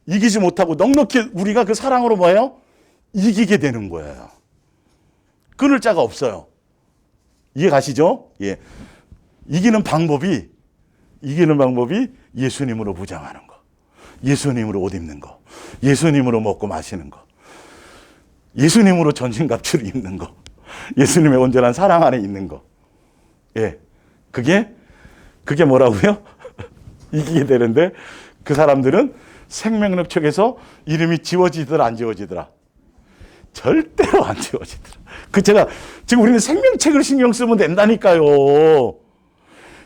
이기지 못하고 넉넉히 우리가 그 사랑으로 뭐예요? 이기게 되는 거예요. 끊을 자가 없어요. 이해 가시죠? 예. 이기는 방법이 예수님으로 무장하는 거. 예수님으로 옷 입는 거. 예수님으로 먹고 마시는 거. 예수님으로 전신갑주를 입는 거. 예수님의 온전한 사랑 안에 있는 거. 예. 그게 뭐라고요? 이기게 되는데 그 사람들은 생명력 쪽에서 이름이 지워지더라 안 지워지더라? 절대로 안 지워지더라. 그 제가 지금 우리는 생명책을 신경 쓰면 된다니까요.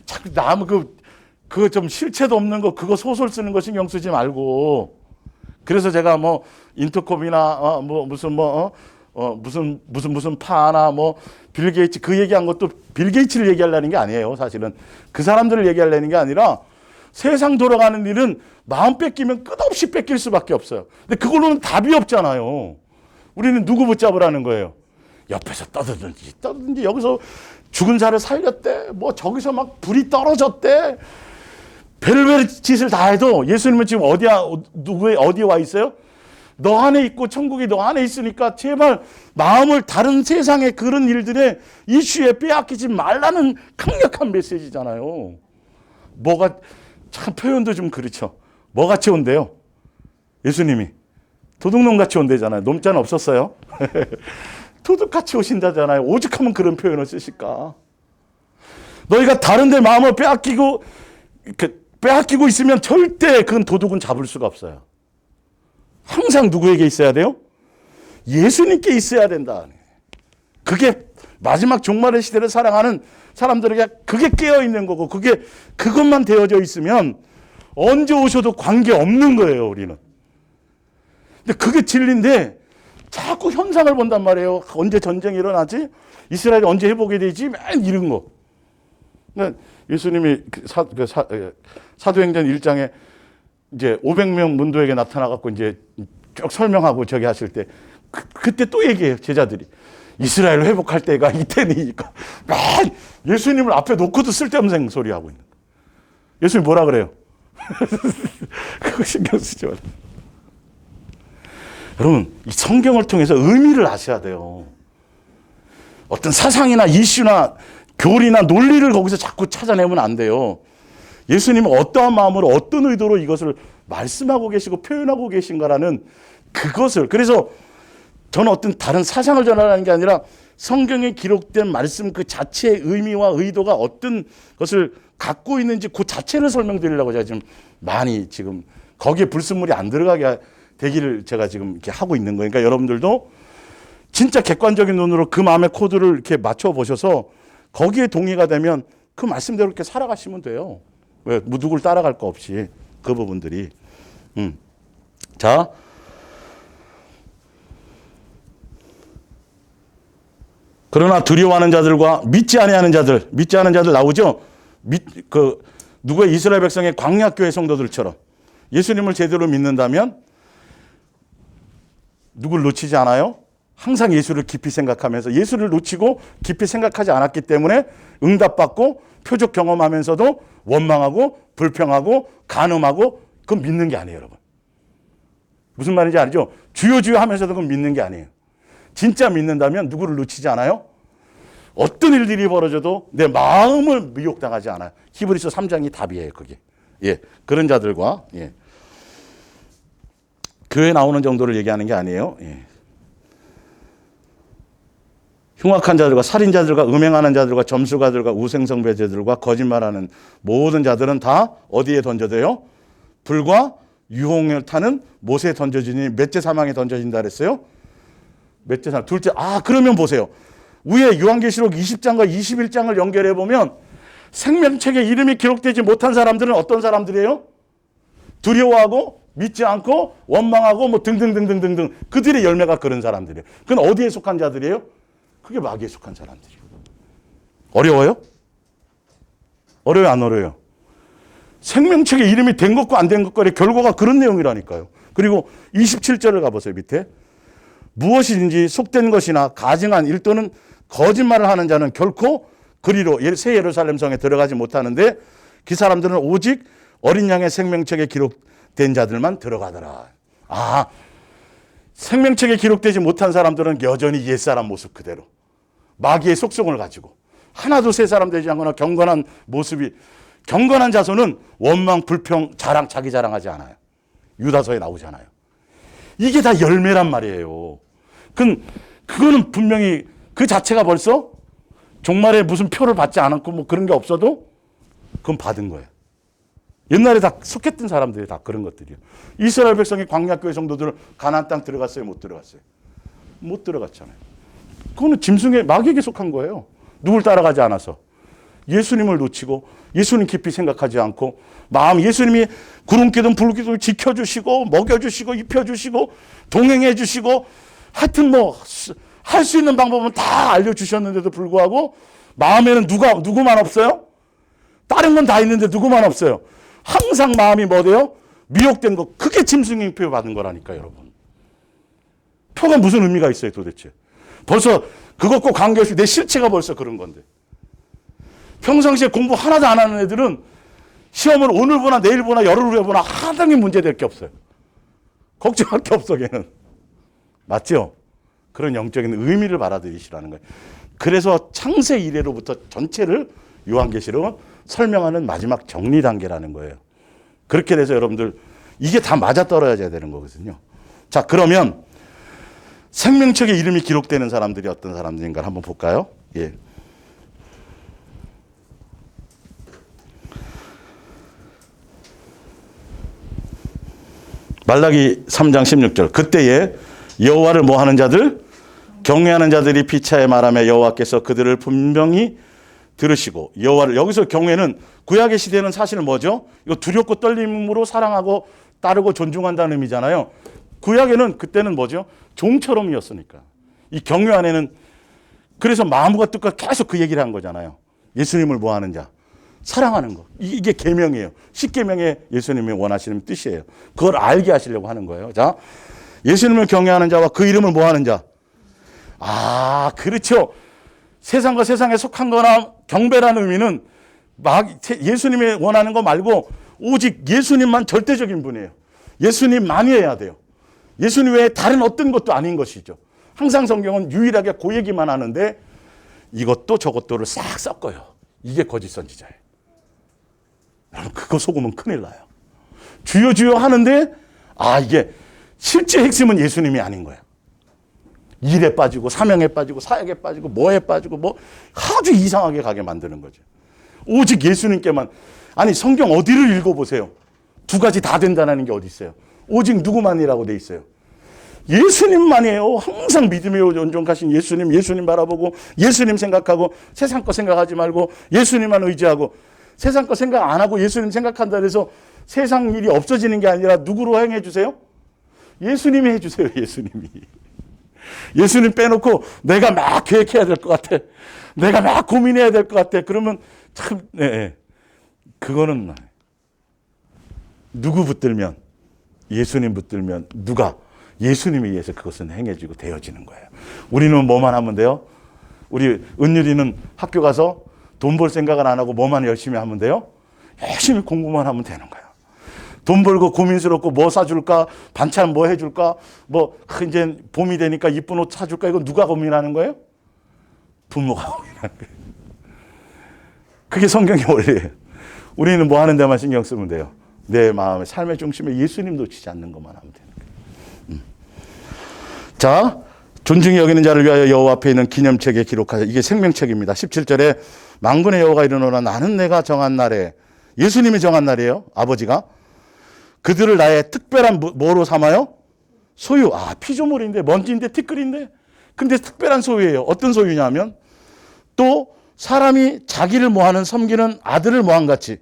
자꾸 남 그거 좀 실체도 없는 거 그거 소설 쓰는 거 신경 쓰지 말고. 그래서 제가 뭐 인터콤이나 무슨 파나 뭐 빌 게이츠 그 얘기한 것도 빌 게이츠를 얘기하려는 게 아니에요. 사실은 그 사람들을 얘기하려는 게 아니라 세상 돌아가는 일은 마음 뺏기면 끝없이 뺏길 수밖에 없어요. 근데 그걸로는 답이 없잖아요. 우리는 누구 붙잡으라는 거예요? 옆에서 떠들든지 여기서 죽은 자를 살렸대. 뭐 저기서 막 불이 떨어졌대. 별별 짓을 다 해도 예수님은 지금 어디에 와 있어요? 너 안에 있고 천국이 너 안에 있으니까 제발 마음을 다른 세상의 그런 일들의 이슈에 빼앗기지 말라는 강력한 메시지잖아요. 뭐가 참 표현도 좀 그렇죠. 뭐 같이 온대요? 예수님이 도둑놈 같이 온대잖아요. 놈자는 없었어요. 도둑같이 오신다잖아요. 오죽하면 그런 표현을 쓰실까? 너희가 다른 데 마음을 빼앗기고 있으면 절대 그건 도둑은 잡을 수가 없어요. 항상 누구에게 있어야 돼요? 예수님께 있어야 된다. 그게 마지막 종말의 시대를 사랑하는 사람들에게 그게 깨어있는 거고 그것만 되어져 있으면 언제 오셔도 관계없는 거예요, 우리는. 근데 그게 진리인데 자꾸 현상을 본단 말이에요. 언제 전쟁이 일어나지? 이스라엘이 언제 회복이 되지? 맨 이런 거. 그러니까 예수님이 사도행전 1장에 이제 500명 문도에게 나타나갖고 이제 쭉 설명하고 저기 하실 때 그때 또 얘기해요, 제자들이. 이스라엘 회복할 때가 이때니까. 맨 예수님을 앞에 놓고도 쓸데없는 소리 하고 있는 거예요. 예수님 뭐라 그래요? 그거 신경 쓰지 마세요. 여러분, 이 성경을 통해서 의미를 아셔야 돼요. 어떤 사상이나 이슈나 교리나 논리를 거기서 자꾸 찾아내면 안 돼요. 예수님은 어떠한 마음으로 어떤 의도로 이것을 말씀하고 계시고 표현하고 계신가라는 그것을, 그래서 저는 어떤 다른 사상을 전하는 게 아니라 성경에 기록된 말씀 그 자체의 의미와 의도가 어떤 것을 갖고 있는지 그 자체를 설명드리려고 제가 지금 많이 지금 거기에 불순물이 안 들어가게 되기를 제가 지금 이렇게 하고 있는 거예요. 그러니까 여러분들도 진짜 객관적인 눈으로 그 마음의 코드를 이렇게 맞춰 보셔서 거기에 동의가 되면 그 말씀대로 이렇게 살아가시면 돼요. 왜? 누굴 따라갈 거 없이 그 부분들이. 자, 그러나 두려워하는 자들과 믿지 아니하는 자들 나오죠. 누구의 이스라엘 백성의 광야교회 성도들처럼 예수님을 제대로 믿는다면 누굴 놓치지 않아요? 항상 예수를 깊이 생각하면서 예수를 놓치고 깊이 생각하지 않았기 때문에 응답받고 표적 경험하면서도 원망하고 불평하고 간음하고 그건 믿는 게 아니에요, 여러분. 무슨 말인지 알죠? 주여 하면서도 그건 믿는 게 아니에요. 진짜 믿는다면 누구를 놓치지 않아요? 어떤 일들이 벌어져도 내 마음을 미혹당하지 않아요. 히브리서 3장이 답이에요, 그게. 예, 그런 자들과 교회 나오는 정도를 얘기하는 게 아니에요. 예. 흉악한 자들과 살인자들과 음행하는 자들과 점술가들과 우생성배제들과 거짓말하는 모든 자들은 다 어디에 던져져요? 불과 유홍을 타는 못에 던져지니 맷째 사망에 던져진다 그랬어요. 맷째 사망. 둘째, 그러면 보세요. 위에 요한계시록 20장과 21장을 연결해 보면 생명책에 이름이 기록되지 못한 사람들은 어떤 사람들이에요? 두려워하고 믿지 않고 원망하고 뭐 등등등등등등 그들의 열매가 그런 사람들이에요. 그건 어디에 속한 자들이에요? 그게 마귀에 속한 사람들이에요. 어려워요? 어려워요, 안 어려워요? 생명책에 이름이 된 것과 안 된 것과의 결과가 그런 내용이라니까요. 그리고 27절을 가보세요, 밑에. 무엇이든지 속된 것이나 가증한 일 또는 거짓말을 하는 자는 결코 그리로 새 예루살렘 성에 들어가지 못하는데 그 사람들은 오직 어린 양의 생명책에 기록된 자들만 들어가더라. 생명책에 기록되지 못한 사람들은 여전히 옛사람 모습 그대로 마귀의 속성을 가지고 하나도 새 사람 되지 않거나 경건한 모습이, 경건한 자손은 원망, 불평, 자랑, 자기 자랑하지 않아요. 유다서에 나오잖아요. 이게 다 열매란 말이에요. 그거는 분명히 그 자체가 벌써 종말에 무슨 표를 받지 않았고 뭐 그런 게 없어도 그건 받은 거예요. 옛날에 다 속했던 사람들이 다 그런 것들이에요. 이스라엘 백성이 광야교회 성도들은 가나안 땅 들어갔어요? 못 들어갔어요? 못 들어갔잖아요. 그거는 짐승의 마귀에게 속한 거예요. 누굴 따라가지 않아서. 예수님을 놓치고 예수님 깊이 생각하지 않고 마음 예수님이 구름기둥 불기둥 지켜주시고 먹여주시고 입혀주시고 동행해주시고 하여튼 뭐 할 수 있는 방법은 다 알려주셨는데도 불구하고 마음에는 누구만 없어요? 다른 건 다 있는데 누구만 없어요? 항상 마음이 뭐 돼요? 미혹된 거. 그게 짐승의 표 받은 거라니까 여러분. 표가 무슨 의미가 있어요 도대체. 벌써 그것과 관계없이 내 실체가 벌써 그런 건데. 평상시에 공부 하나도 안 하는 애들은 시험을 오늘 보나 내일 보나 열흘 후에 보나 하등이 문제될 게 없어요. 걱정할 게 없어 걔는. 맞죠? 그런 영적인 의미를 받아들이시라는 거예요. 그래서 창세 이래로부터 전체를 요한계시록은 설명하는 마지막 정리 단계라는 거예요. 그렇게 돼서 여러분들 이게 다 맞아떨어져야 되는 거거든요. 자, 그러면 생명책에 이름이 기록되는 사람들이 어떤 사람들인가 한번 볼까요? 예. 말라기 3장 16절. 그때에 여호와를 뭐 하는 자들? 경외하는 자들이 피차에 말하며 여호와께서 그들을 분명히 들으시고 여호와를 여기서 경외는 구약의 시대는 사실은 뭐죠? 이거 두렵고 떨림으로 사랑하고 따르고 존중한다는 의미잖아요. 구약에는 그때는 뭐죠? 종처럼이었으니까. 이 경외 안에는 그래서 마음과 뜻과 계속 그 얘기를 한 거잖아요. 예수님을 뭐 하는 자? 사랑하는 거. 이게 계명이에요. 10계명의 예수님이 원하시는 뜻이에요. 그걸 알게 하시려고 하는 거예요. 자, 예수님을 경외하는 자와 그 이름을 뭐 하는 자? 아, 그렇죠. 세상과 세상에 속한 거나 경배라는 의미는 예수님이 원하는 거 말고 오직 예수님만 절대적인 분이에요. 예수님만이 해야 돼요. 예수님 외에 다른 어떤 것도 아닌 것이죠. 항상 성경은 유일하게 그 얘기만 하는데 이것도 저것도를 싹 섞어요. 이게 거짓 선지자예요. 여러분 그거 속으면 큰일 나요. 주여 주여 하는데 이게 실제 핵심은 예수님이 아닌 거예요. 일에 빠지고 사명에 빠지고 사역에 빠지고 뭐에 빠지고 뭐 아주 이상하게 가게 만드는 거죠. 오직 예수님께만. 아니 성경 어디를 읽어보세요. 두 가지 다 된다는 게 어디 있어요. 오직 누구만이라고 돼 있어요. 예수님만이에요. 항상 믿음이 온전하신 예수님 바라보고 예수님 생각하고 세상 거 생각하지 말고 예수님만 의지하고 세상 거 생각 안 하고 예수님 생각한다 해서 세상 일이 없어지는 게 아니라 누구로 행해 주세요? 예수님이 해주세요. 예수님이. 예수님 빼놓고 내가 막 계획해야 될 것 같아. 내가 막 고민해야 될 것 같아. 그러면 참, 그거는 누구 붙들면 예수님 붙들면 누가 예수님에 의해서 그것은 행해지고 되어지는 거예요. 우리는 뭐만 하면 돼요? 우리 은율이는 학교 가서 돈 벌 생각을 안 하고 뭐만 열심히 하면 돼요? 열심히 공부만 하면 되는 거예요. 돈 벌고 고민스럽고 뭐 사줄까? 반찬 뭐 해줄까? 뭐 이제 봄이 되니까 이쁜 옷 사줄까? 이거 누가 고민하는 거예요? 부모가 고민하는 거예요. 그게 성경의 원리예요. 우리는 뭐 하는 데만 신경 쓰면 돼요. 내 마음의 삶의 중심에 예수님 놓치지 않는 것만 하면 되는 거예요. 자, 존중히 여기는 자를 위하여 여호와 앞에 있는 기념책에 기록하자. 이게 생명책입니다. 17절에 만군의 여호와가 이르노라 나는 내가 정한 날에 예수님이 정한 날이에요. 아버지가 그들을 나의 특별한 뭐로 삼아요? 소유. 피조물인데 먼지인데 티끌인데 근데 특별한 소유예요. 어떤 소유냐면 또 사람이 자기를 뭐하는 섬기는 아들을 뭐한 같이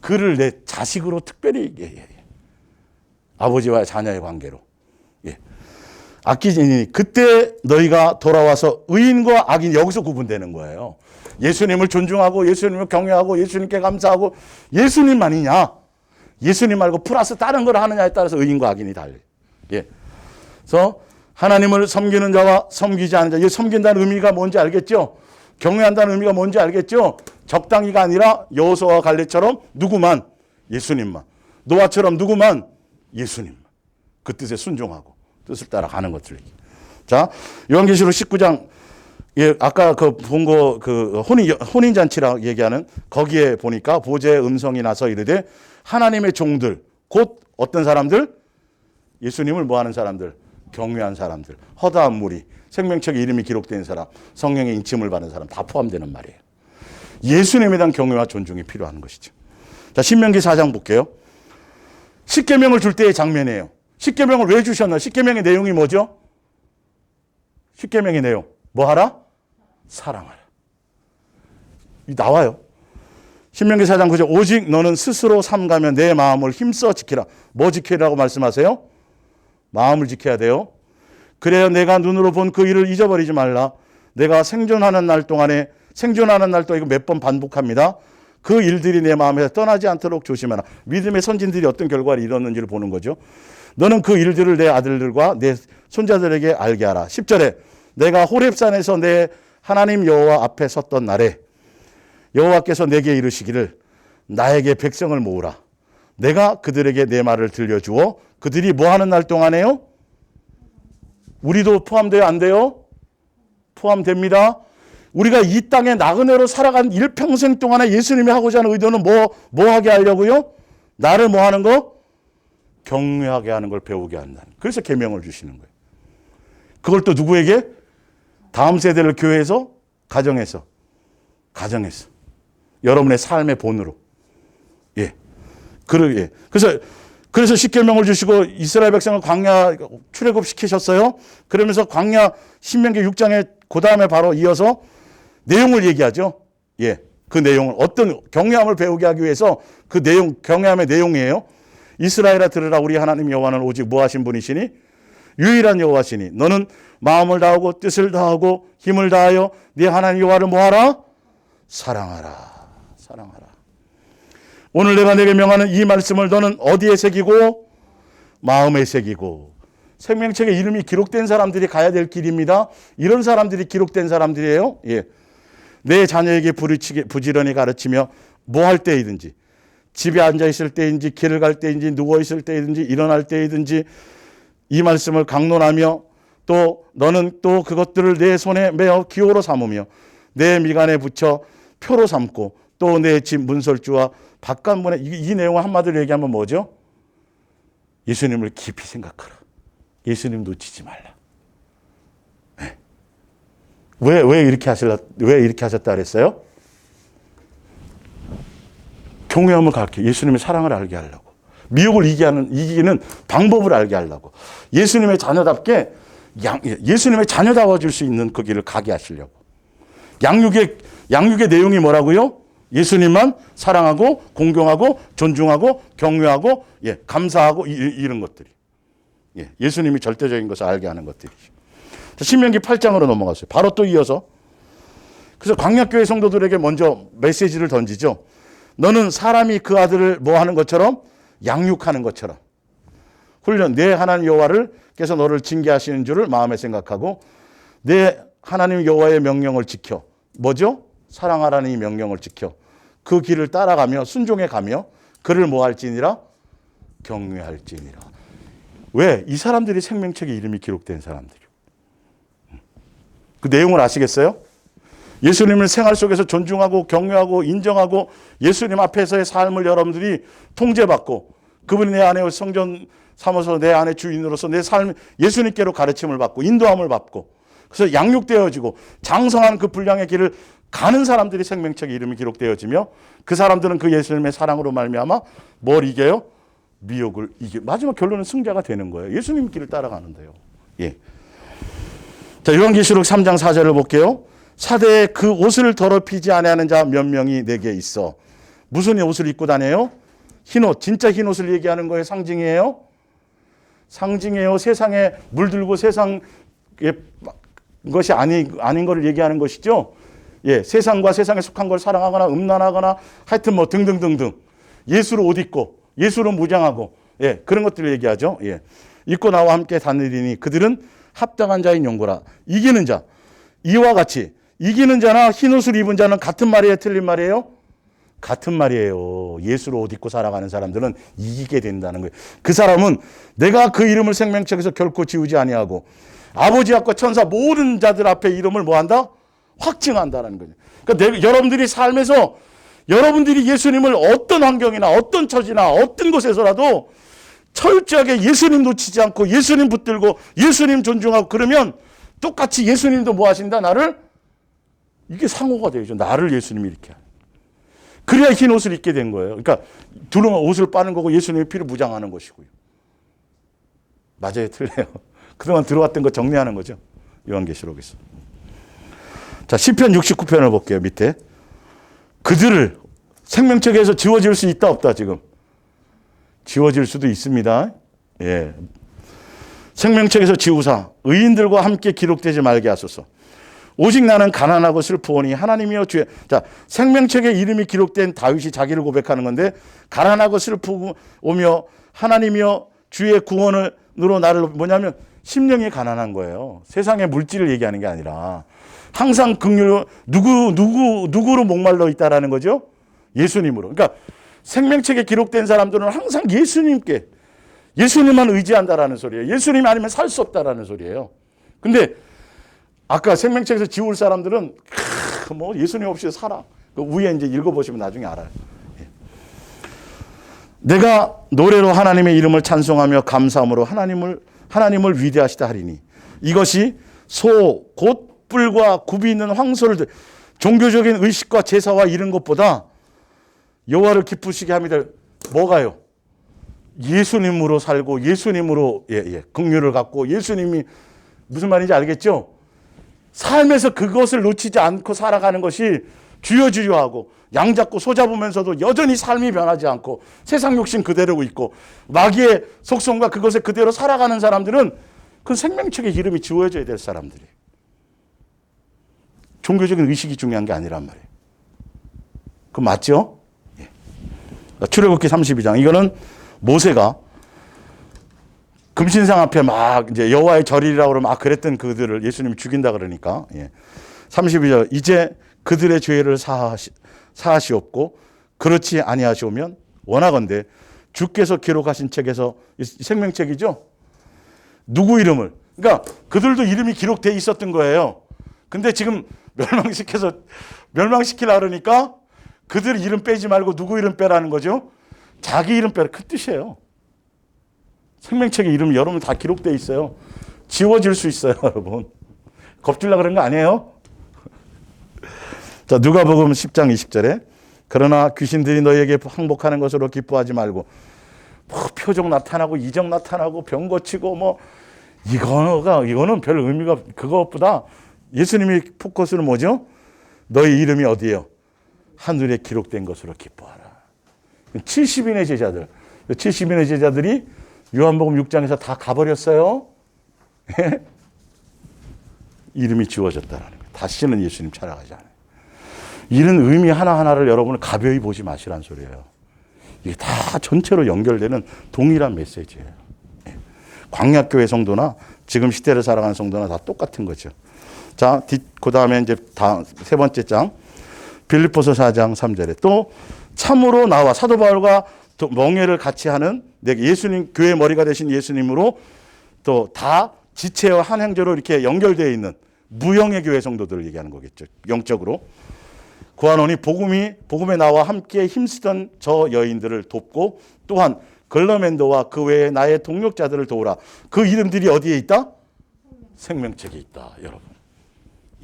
그를 내 자식으로 특별히 아버지와 자녀의 관계로 아끼지니 그때 너희가 돌아와서 의인과 악인 여기서 구분되는 거예요. 예수님을 존중하고 예수님을 경외하고 예수님께 감사하고 예수님만이냐 예수님 말고 플러스 다른 걸 하느냐에 따라서 의인과 악인이 달라요. 그래서 하나님을 섬기는 자와 섬기지 않는 자. 이 섬긴다는 의미가 뭔지 알겠죠? 경외한다는 의미가 뭔지 알겠죠? 적당히가 아니라 여호수아와 갈렙처럼 누구만? 예수님만. 노아처럼 누구만? 예수님만. 그 뜻에 순종하고 뜻을 따라가는 것들. 자, 요한계시록 19장 아까 본 거 혼인잔치라고 얘기하는 거기에 보니까 보좌의 음성이 나서 이르되 하나님의 종들 곧 어떤 사람들? 예수님을 뭐하는 사람들? 경외한 사람들, 허다한 무리, 생명책에 이름이 기록된 사람, 성령의 인침을 받은 사람 다 포함되는 말이에요. 예수님에 대한 경외와 존중이 필요한 것이죠. 자, 신명기 4장 볼게요. 십계명을 줄 때의 장면이에요. 십계명을 왜 주셨나? 십계명의 내용이 뭐죠? 십계명의 내용. 뭐 하라? 사랑하라. 이 나와요. 신명기 4장 9절 오직 너는 스스로 삼가며 내 마음을 힘써 지키라. 뭐 지키라고 말씀하세요? 마음을 지켜야 돼요. 그래야 내가 눈으로 본 그 일을 잊어버리지 말라. 내가 생존하는 날 동안에 이거 몇 번 반복합니다. 그 일들이 내 마음에서 떠나지 않도록 조심하라. 믿음의 선진들이 어떤 결과를 이뤘는지를 보는 거죠. 너는 그 일들을 내 아들들과 내 손자들에게 알게 하라. 10절에 내가 호렙산에서 내 하나님 여호와 앞에 섰던 날에 여호와께서 내게 이르시기를 나에게 백성을 모으라. 내가 그들에게 내 말을 들려주어 그들이 뭐 하는 날 동안에요? 우리도 포함돼요? 안 돼요? 포함됩니다. 우리가 이 땅에 나그네로 살아간 일평생 동안에 예수님이 하고자 하는 의도는 뭐 하게 하려고요? 나를 뭐 하는 거? 경외하게 하는 걸 배우게 한다는. 그래서 계명을 주시는 거예요. 그걸 또 누구에게? 다음 세대를 교회에서, 가정에서. 여러분의 삶의 본으로. 예. 그래서 십계명을 주시고 이스라엘 백성을 광야 출애굽 시키셨어요. 그러면서 광야 신명기 6장에 그 다음에 바로 이어서 내용을 얘기하죠. 예. 그 내용을 어떤 경외함을 배우게 하기 위해서 그 내용, 경외함의 내용이에요. 이스라엘아 들으라 우리 하나님 여호와는 오직 뭐 하신 분이시니? 유일한 여호와시니 너는 마음을 다하고 뜻을 다하고 힘을 다하여 네 하나님 여호와를 뭐 하라? 사랑하라. 오늘 내가 내게 명하는 이 말씀을 너는 어디에 새기고? 마음에 새기고. 생명책에 이름이 기록된 사람들이 가야 될 길입니다. 이런 사람들이 기록된 사람들이에요. 예. 내 자녀에게 부지런히 가르치며 뭐 할 때이든지 집에 앉아 있을 때인지 길을 갈 때인지 누워 있을 때이든지 일어날 때이든지 이 말씀을 강론하며 또 너는 또 그것들을 내 손에 메어 기호로 삼으며 내 미간에 붙여 표로 삼고 또 내 집 문설주와 바깥문에 이 내용을 한마디로 얘기하면 뭐죠? 예수님을 깊이 생각하라. 예수님 놓치지 말라. 네. 왜 이렇게 하셨다 그랬어요? 경외함을 가르쳐 예수님의 사랑을 알게 하려고. 미혹을 이기는 방법을 알게 하려고. 예수님의 자녀답게 예수님의 자녀다워질 수 있는 그 길을 가게 하시려고. 양육의 내용이 뭐라고요? 예수님만 사랑하고 공경하고 존중하고 경외하고 감사하고 이런 것들이. 예수님이 절대적인 것을 알게 하는 것들이죠. 신명기 8장으로 넘어갔어요. 바로 또 이어서. 그래서 광야교회 성도들에게 먼저 메시지를 던지죠. 너는 사람이 그 아들을 뭐 하는 것처럼? 양육하는 것처럼. 훈련, 내 하나님 여호와께서 너를 징계하시는 줄을 마음에 생각하고 내 하나님 여호와의 명령을 지켜. 뭐죠? 사랑하라는 이 명령을 지켜. 그 길을 따라가며 순종해 가며 그를 뭐 할지니라? 경외할지니라. 왜? 이 사람들이 생명책에 이름이 기록된 사람들이요. 그 내용을 아시겠어요? 예수님을 생활 속에서 존중하고 경외하고 인정하고 예수님 앞에서의 삶을 여러분들이 통제받고 그분이 내 안에 성전 삼아서 내 안에 주인으로서 내 삶 예수님께로 가르침을 받고 인도함을 받고 그래서 양육되어지고 장성한 그 분량의 길을 가는 사람들이 생명책에 이름이 기록되어지며 그 사람들은 그 예수님의 사랑으로 말미암아 뭘 이겨요? 미혹을 이겨. 마지막 결론은 승자가 되는 거예요. 예수님 길을 따라가는데요. 예. 자, 요한계시록 3장 4절을 볼게요. 사대에 그 옷을 더럽히지 아니하는 자 몇 명이 내게 있어. 무슨 옷을 입고 다녀요? 흰옷, 진짜 흰옷을 얘기하는 거예요? 상징이에요? 상징이에요. 세상에 물들고 세상의 것이 아닌 것을 얘기하는 것이죠. 예, 세상과 세상에 속한 걸 사랑하거나 음란하거나 하여튼 뭐 등등등등. 예수로 옷 입고 예수로 무장하고 그런 것들을 얘기하죠. 예. 입고 나와 함께 다니리니 그들은 합당한 자인 용고라. 이기는 자. 이와 같이 이기는 자나 흰옷을 입은 자는 같은 말이에요? 틀린 말이에요? 같은 말이에요. 예수로 옷 입고 살아가는 사람들은 이기게 된다는 거예요. 그 사람은 내가 그 이름을 생명책에서 결코 지우지 아니하고 아버지 앞과 천사 모든 자들 앞에 이름을 뭐한다? 확증한다는 거죠. 그러니까 여러분들이 삶에서 여러분들이 예수님을 어떤 환경이나 어떤 처지나 어떤 곳에서라도 철저하게 예수님 놓치지 않고 예수님 붙들고 예수님 존중하고 그러면 똑같이 예수님도 뭐 하신다? 나를 이게 상호가 되죠. 나를 예수님이 이렇게 하는. 그래야 흰 옷을 입게 된 거예요. 그러니까 두루마 옷을 빠는 거고 예수님의 피를 무장하는 것이고요. 맞아요, 틀려요. 그동안 들어왔던 거 정리하는 거죠. 요한계시록에서. 자, 시편 69편을 볼게요. 밑에. 그들을 생명책에서 지워질 수 있다 없다 지금. 지워질 수도 있습니다. 예. 생명책에서 지우사 의인들과 함께 기록되지 말게 하소서. 오직 나는 가난하고 슬프오니 하나님이여 주의. 자, 생명책에 이름이 기록된 다윗이 자기를 고백하는 건데, 가난하고 슬프오며 하나님이여 주의 구원으로 나를, 뭐냐면 심령이 가난한 거예요. 세상의 물질을 얘기하는 게 아니라 항상 긍휼, 누구로 목말라 있다라는 거죠? 예수님으로. 그러니까 생명책에 기록된 사람들은 항상 예수님께, 예수님만 의지한다라는 소리예요. 예수님 아니면 살 수 없다라는 소리예요. 근데 아까 생명책에서 지울 사람들은 뭐 예수님 없이 살아. 그 위에 이제 읽어보시면 나중에 알아요. 예. 내가 노래로 하나님의 이름을 찬송하며 감사함으로 하나님을 위대하시다 하리니 이것이 소 곧 뿔과 굽이 있는 황소를 종교적인 의식과 제사와 이런 것보다 여호와를 기쁘시게 합니다. 뭐가요? 예수님으로 살고 예수님으로 긍휼을 갖고 예수님이 무슨 말인지 알겠죠? 삶에서 그것을 놓치지 않고 살아가는 것이 주여주여하고 양 잡고 소 잡으면서도 여전히 삶이 변하지 않고 세상 욕심 그대로 있고 마귀의 속성과 그것에 그대로 살아가는 사람들은 그 생명책의 이름이 지워져야 될 사람들이에요. 종교적인 의식이 중요한 게 아니란 말이에요. 그거 맞죠? 예. 출애굽기 32장. 이거는 모세가 금신상 앞에 막 이제 여호와의 절이라고 그러면 그랬던 그들을 예수님이 죽인다 그러니까. 예. 32절. 이제 그들의 죄를 사하시옵고 그렇지 아니하시오면 원하건대 주께서 기록하신 책에서, 생명책이죠? 누구 이름을. 그러니까 그들도 이름이 기록되어 있었던 거예요. 근데 지금 멸망시키려고 그러니까 그들 이름 빼지 말고 누구 이름 빼라는 거죠? 자기 이름 빼라. 그 뜻이에요. 생명책에 이름이 여러분 다 기록되어 있어요. 지워질 수 있어요, 여러분. 겁주려고 그런 거 아니에요? 자, 누가복음 10장 20절에 그러나 귀신들이 너희에게 항복하는 것으로 기뻐하지 말고 뭐 표적 나타나고 이적 나타나고 병 고치고 뭐 이거는 별 의미가, 그것보다 예수님이 포커스는 뭐죠? 너희 이름이 어디예요? 하늘에 기록된 것으로 기뻐하라. 70인의 제자들. 70인의 제자들이 요한복음 6장에서 다 가버렸어요. 이름이 지워졌다는 거예요. 다시는 예수님 찾아가지 않아요. 이런 의미 하나하나를 여러분은 가벼이 보지 마시란 소리예요. 이게 다 전체로 연결되는 동일한 메시지예요. 광약교회 성도나 지금 시대를 살아가는 성도나 다 똑같은 거죠. 자, 그 다음에 이제 세 번째 장. 빌립보서 4장 3절에 또 참으로 나와 사도 바울과 멍에를 같이 하는 예수님, 교회 머리가 되신 예수님으로 또 다 지체와 한 행조로 이렇게 연결되어 있는 무형의 교회 성도들을 얘기하는 거겠죠. 영적으로. 구하노니 복음에 나와 함께 힘쓰던 저 여인들을 돕고 또한 글러멘도와 그 외에 나의 동력자들을 도우라. 그 이름들이 어디에 있다? 생명책에 있다, 여러분.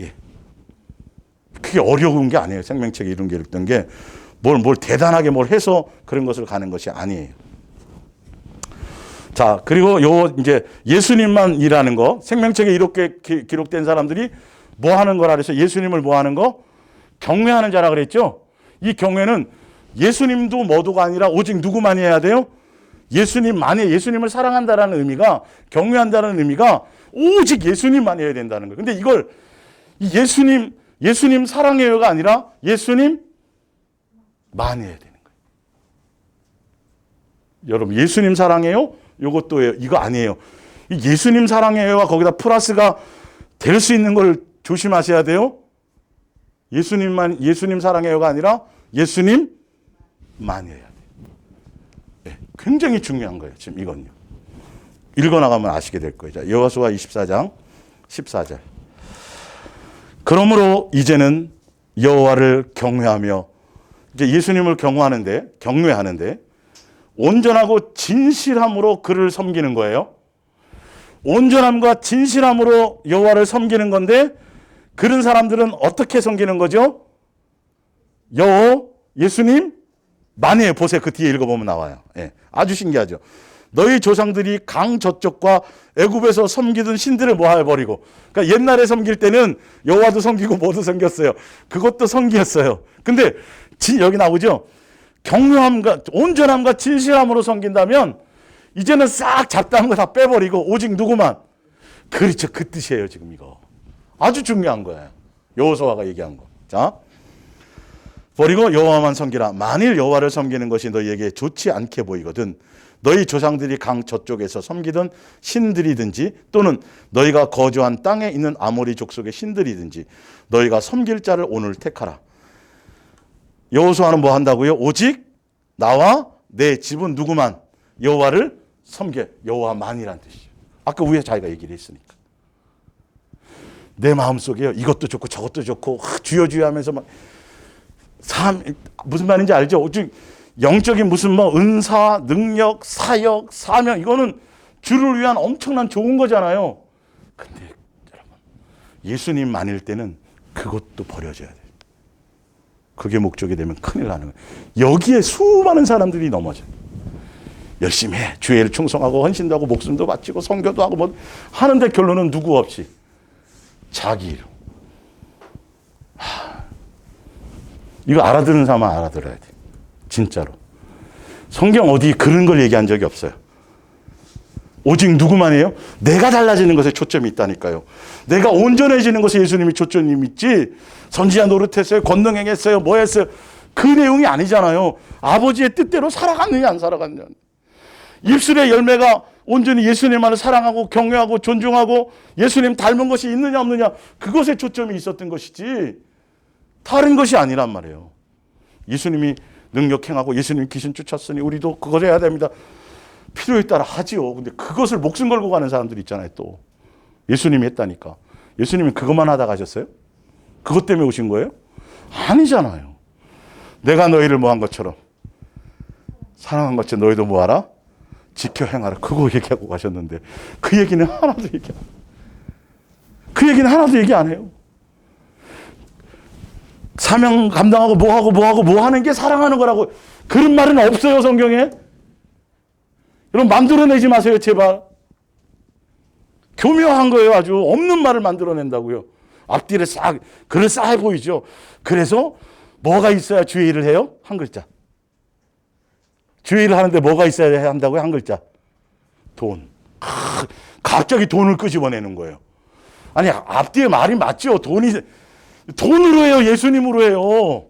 예. 그게 어려운 게 아니에요. 생명책에 이름 기록된 게 뭘 대단하게 뭘 해서 그런 것을 가는 것이 아니에요. 자, 그리고 이제 예수님만 일하는 거, 생명책에 이렇게 기록된 사람들이 뭐 하는 거라 그래서 예수님을 뭐 하는 거? 경외하는 자라 그랬죠? 이 경외는 예수님도 뭐도가 아니라 오직 누구만 해야 돼요? 예수님만이, 예수님을 사랑한다라는 의미가, 경외한다는 의미가 오직 예수님만 해야 된다는 거예요. 근데 이걸 예수님 사랑해요가 아니라 예수님만 해야 되는 거예요. 여러분, 예수님 사랑해요? 이것도 이거 아니에요. 예수님 사랑해요가 거기다 플러스가 될 수 있는 걸 조심하셔야 돼요. 예수님 사랑해요가 아니라 예수님만 해야 돼요. 네, 굉장히 중요한 거예요. 지금 이건요. 읽어나가면 아시게 될 거예요. 자, 여호수아 24장 14절. 그러므로 이제는 여호와를 경외하며, 이제 예수님을 경외하는데 온전하고 진실함으로 그를 섬기는 거예요. 온전함과 진실함으로 여호와를 섬기는 건데, 그런 사람들은 어떻게 섬기는 거죠? 예수님 만이에요. 보세요. 그 뒤에 읽어보면 나와요. 예, 아주 신기하죠. 너희 조상들이 강 저쪽과 애굽에서 섬기던 신들을 뭐 해버리고. 그러니까 옛날에 섬길 때는 여호와도 섬기고 뭐도 섬겼어요. 그것도 성기였어요. 근데 여기 나오죠. 경외함과 온전함과 진실함으로 섬긴다면 이제는 싹 잡다한 거 다 빼버리고 오직 누구만. 그렇죠. 그 뜻이에요. 지금 이거. 아주 중요한 거예요. 여호수아가 얘기한 거. 자, 버리고 여호와만 섬기라. 만일 여호와를 섬기는 것이 너희에게 좋지 않게 보이거든 너희 조상들이 강 저쪽에서 섬기던 신들이든지 또는 너희가 거주한 땅에 있는 아모리 족속의 신들이든지 너희가 섬길 자를 오늘 택하라. 여호수아는 뭐 한다고요? 오직 나와 내 집은 누구만 여호와를 섬겨. 여호와만이란 뜻이에요. 아까 위에 자기가 얘기를 했으니까. 내 마음속에요. 이것도 좋고 저것도 좋고 주여 주여 하면서 막 무슨 말인지 알죠? 오직 영적인 무슨 뭐 은사, 능력, 사역, 사명 이거는 주를 위한 엄청난 좋은 거잖아요. 근데 여러분 예수님만일 때는 그것도 버려져야 돼요. 그게 목적이 되면 큰일 나는 거예요. 여기에 수많은 사람들이 넘어져요. 열심히 해. 주의를 충성하고 헌신도 하고 목숨도 바치고 선교도 하고 뭐 하는데 결론은 누구 없이 자기 일. 이거 알아듣는 사람은 알아들어야 돼. 진짜로. 성경 어디 그런 걸 얘기한 적이 없어요. 오직 누구만 해요? 내가 달라지는 것에 초점이 있다니까요. 내가 온전해지는 것에 예수님이 초점이 있지. 선지자 노릇했어요. 권능행했어요. 뭐 했어요. 그 내용이 아니잖아요. 아버지의 뜻대로 살아갔느냐 안 살아갔느냐. 입술의 열매가 온전히 예수님만을 사랑하고 경외하고 존중하고 예수님 닮은 것이 있느냐 없느냐 그것에 초점이 있었던 것이지 다른 것이 아니란 말이에요. 예수님이 능력 행하고 예수님 귀신 쫓았으니 우리도 그걸 해야 됩니다. 필요에 따라 하지요. 근데 그것을 목숨 걸고 가는 사람들 있잖아요. 또 예수님이 했다니까. 예수님이 그것만 하다 가셨어요? 그것 때문에 오신 거예요? 아니잖아요. 내가 너희를 뭐 한 것처럼 사랑한 것처럼 너희도 뭐 하라? 지켜 행하라. 그거 얘기하고 가셨는데 그 얘기는 하나도 얘기 안 해요. 그 얘기는 하나도 얘기 안 해요. 사명 감당하고 뭐 하는 게 사랑하는 거라고 그런 말은 없어요. 성경에. 여러분 만들어내지 마세요. 제발. 교묘한 거예요. 아주 없는 말을 만들어낸다고요. 앞뒤를 싹 그럴싸해 보이죠. 그래서 뭐가 있어야 주의 일을 해요? 한 글자. 주의 일을 하는데 뭐가 있어야 한다고요? 한 글자. 돈. 갑자기 돈을 끄집어내는 거예요. 아니 앞뒤에 말이 맞죠. 돈으로 해요. 예수님으로 해요.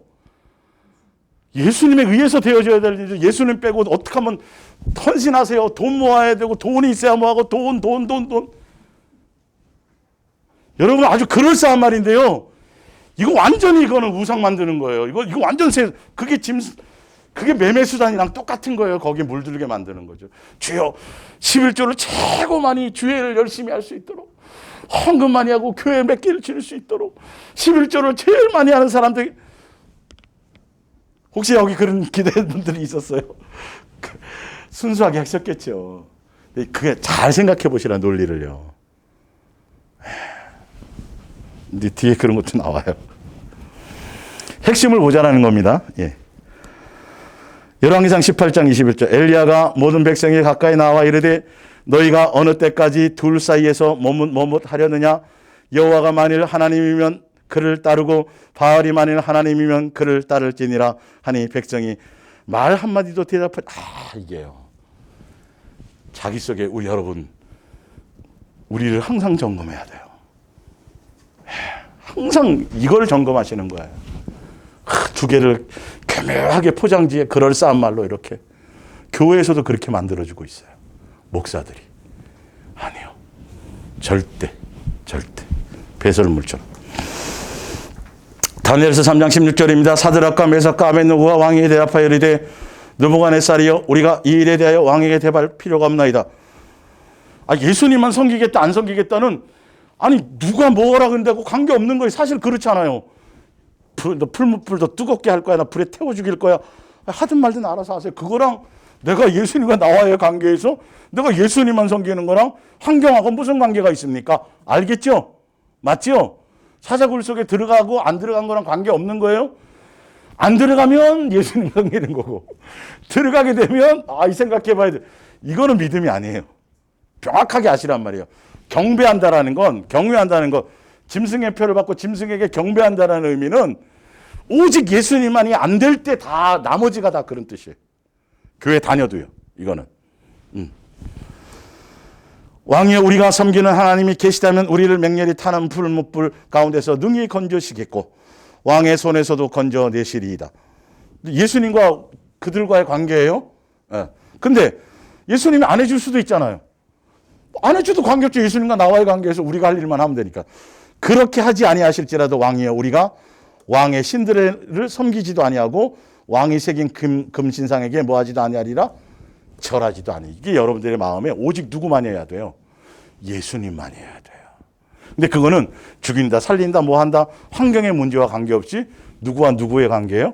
예수님에 의해서 되어져야 될 일이 예수님 빼고 어떻게 하면 헌신하세요. 돈 모아야 되고 돈이 있어야 뭐하고 돈. 여러분 아주 그럴싸한 말인데요. 이거 완전히 이거는 우상 만드는 거예요. 이거 완전 그게 매매 수단이랑 똑같은 거예요. 거기에 물들게 만드는 거죠. 주여 11조를 최고 많이 주회를 열심히 할 수 있도록 헌금 많이 하고 교회 몇 개를 지을 수 있도록 11조를 제일 많이 하는 사람들 혹시 여기 그런 기대분들이 있었어요? 순수하게 하셨겠죠. 그게 잘 생각해 보시라 논리를요. 근데 뒤에 그런 것도 나와요. 핵심을 보자라는 겁니다. 예. 열왕기상 18장 21절 엘리야가 모든 백성이 가까이 나와 이르되 너희가 어느 때까지 둘 사이에서 머뭇하려느냐 여호와가 만일 하나님이면 그를 따르고 바알이 만일 하나님이면 그를 따를지니라 하니 백성이 말 한마디도 이게요. 자기 속에 우리 여러분 우리를 항상 점검해야 돼요. 항상 이걸 점검하시는 거예요. 두 개를 교묘하게 포장지에 그럴싸한 말로 이렇게 교회에서도 그렇게 만들어주고 있어요. 목사들이. 아니요. 절대. 배설물처럼. 다니엘서 3장 16절입니다. 사드락과 메삭과 아벳느고가 왕에게 대답하여 이르되 느부갓네살이여 우리가 이 일에 대하여 왕에게 대답할 필요가 없나이다. 예수님만 섬기겠다 안 섬기겠다는 아니 누가 뭐라 그런다고 관계없는 거예요. 사실 그렇잖아요. 풀무불도 뜨겁게 할 거야. 나 불에 태워 죽일 거야. 하든 말든 알아서 하세요. 그거랑 내가 예수님과 나와의 관계에서 내가 예수님만 섬기는 거랑 환경하고 무슨 관계가 있습니까? 알겠죠? 맞죠? 사자굴 속에 들어가고 안 들어간 거랑 관계없는 거예요. 안 들어가면 예수님 섬기는 거고, 들어가게 되면 이 생각해 봐야 돼. 이거는 믿음이 아니에요. 정확하게 아시란 말이에요. 경배한다는 건 짐승의 표를 받고 짐승에게 경배한다는 의미는 오직 예수님만이 안 될 때 다 나머지가 다 그런 뜻이에요. 교회 다녀도요. 이거는. 왕이여 우리가 섬기는 하나님이 계시다면 우리를 맹렬히 타는 풀무불 가운데서 능히 건져시겠고 왕의 손에서도 건져내시리이다. 예수님과 그들과의 관계예요. 근데 예수님이 안 해줄 수도 있잖아요. 안 해줘도 관계없죠. 예수님과 나와의 관계에서 우리가 할 일만 하면 되니까. 그렇게 하지 아니하실지라도 왕이여 우리가 왕의 신들을 섬기지도 아니하고 왕이 새긴 금신상에게 뭐하지도 아니하리라 절하지도 아니. 이게 여러분들의 마음에 오직 누구만 해야 돼요? 예수님만 해야 돼요. 근데 그거는 죽인다 살린다 뭐한다 환경의 문제와 관계없이 누구와 누구의 관계예요?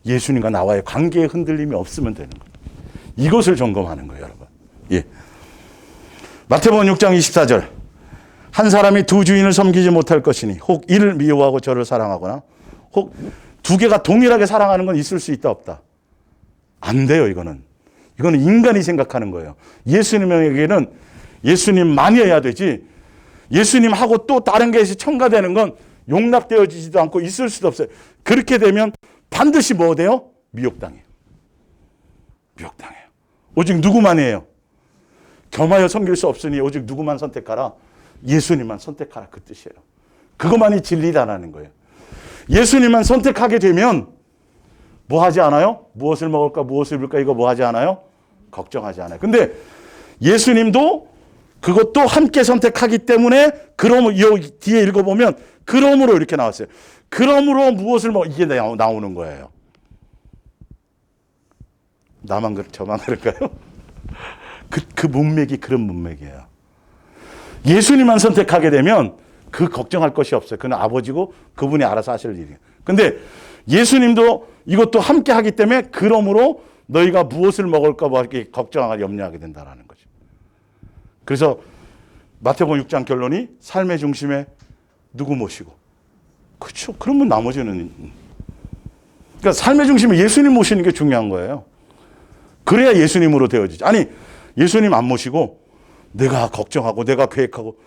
예수님과 나와의 관계에 흔들림이 없으면 되는 거예요. 이것을 점검하는 거예요, 여러분. 예. 마태복음 6장 24절. 한 사람이 두 주인을 섬기지 못할 것이니 혹 이를 미워하고 저를 사랑하거나 혹 두 개가 동일하게 사랑하는 건 있을 수 있다 없다. 안 돼요, 이거는. 이거는 인간이 생각하는 거예요. 예수님에게는 예수님만이 해야 되지 예수님하고 또 다른 게 첨가되는 건 용납되어지지도 않고 있을 수도 없어요. 그렇게 되면 반드시 뭐 돼요? 미혹당해요. 미혹당해요. 오직 누구만 해요? 겸하여 섬길 수 없으니 오직 누구만 선택하라? 예수님만 선택하라 그 뜻이에요. 그것만이 진리다라는 거예요. 예수님만 선택하게 되면 뭐 하지 않아요? 무엇을 먹을까 무엇을 입을까 이거 뭐 하지 않아요? 걱정하지 않아요. 근데 예수님도 그것도 함께 선택하기 때문에 그럼 여기 뒤에 읽어보면 그러므로 이렇게 나왔어요. 그러므로 무엇을 이게 나오는 거예요. 저만 그럴까요? 그 문맥이 그런 문맥이에요. 예수님만 선택하게 되면 그 걱정할 것이 없어요. 그는 아버지고 그분이 알아서 하실 일이에요. 근데 예수님도 이것도 함께 하기 때문에 그러므로 너희가 무엇을 먹을까 뭐 이렇게 걱정하고 염려하게 된다는 거죠. 그래서 마태복음 6장 결론이 삶의 중심에 누구 모시고. 그렇죠. 그러면 나머지는. 그러니까 삶의 중심에 예수님 모시는 게 중요한 거예요. 그래야 예수님으로 되어지지. 아니 예수님 안 모시고 내가 걱정하고 내가 계획하고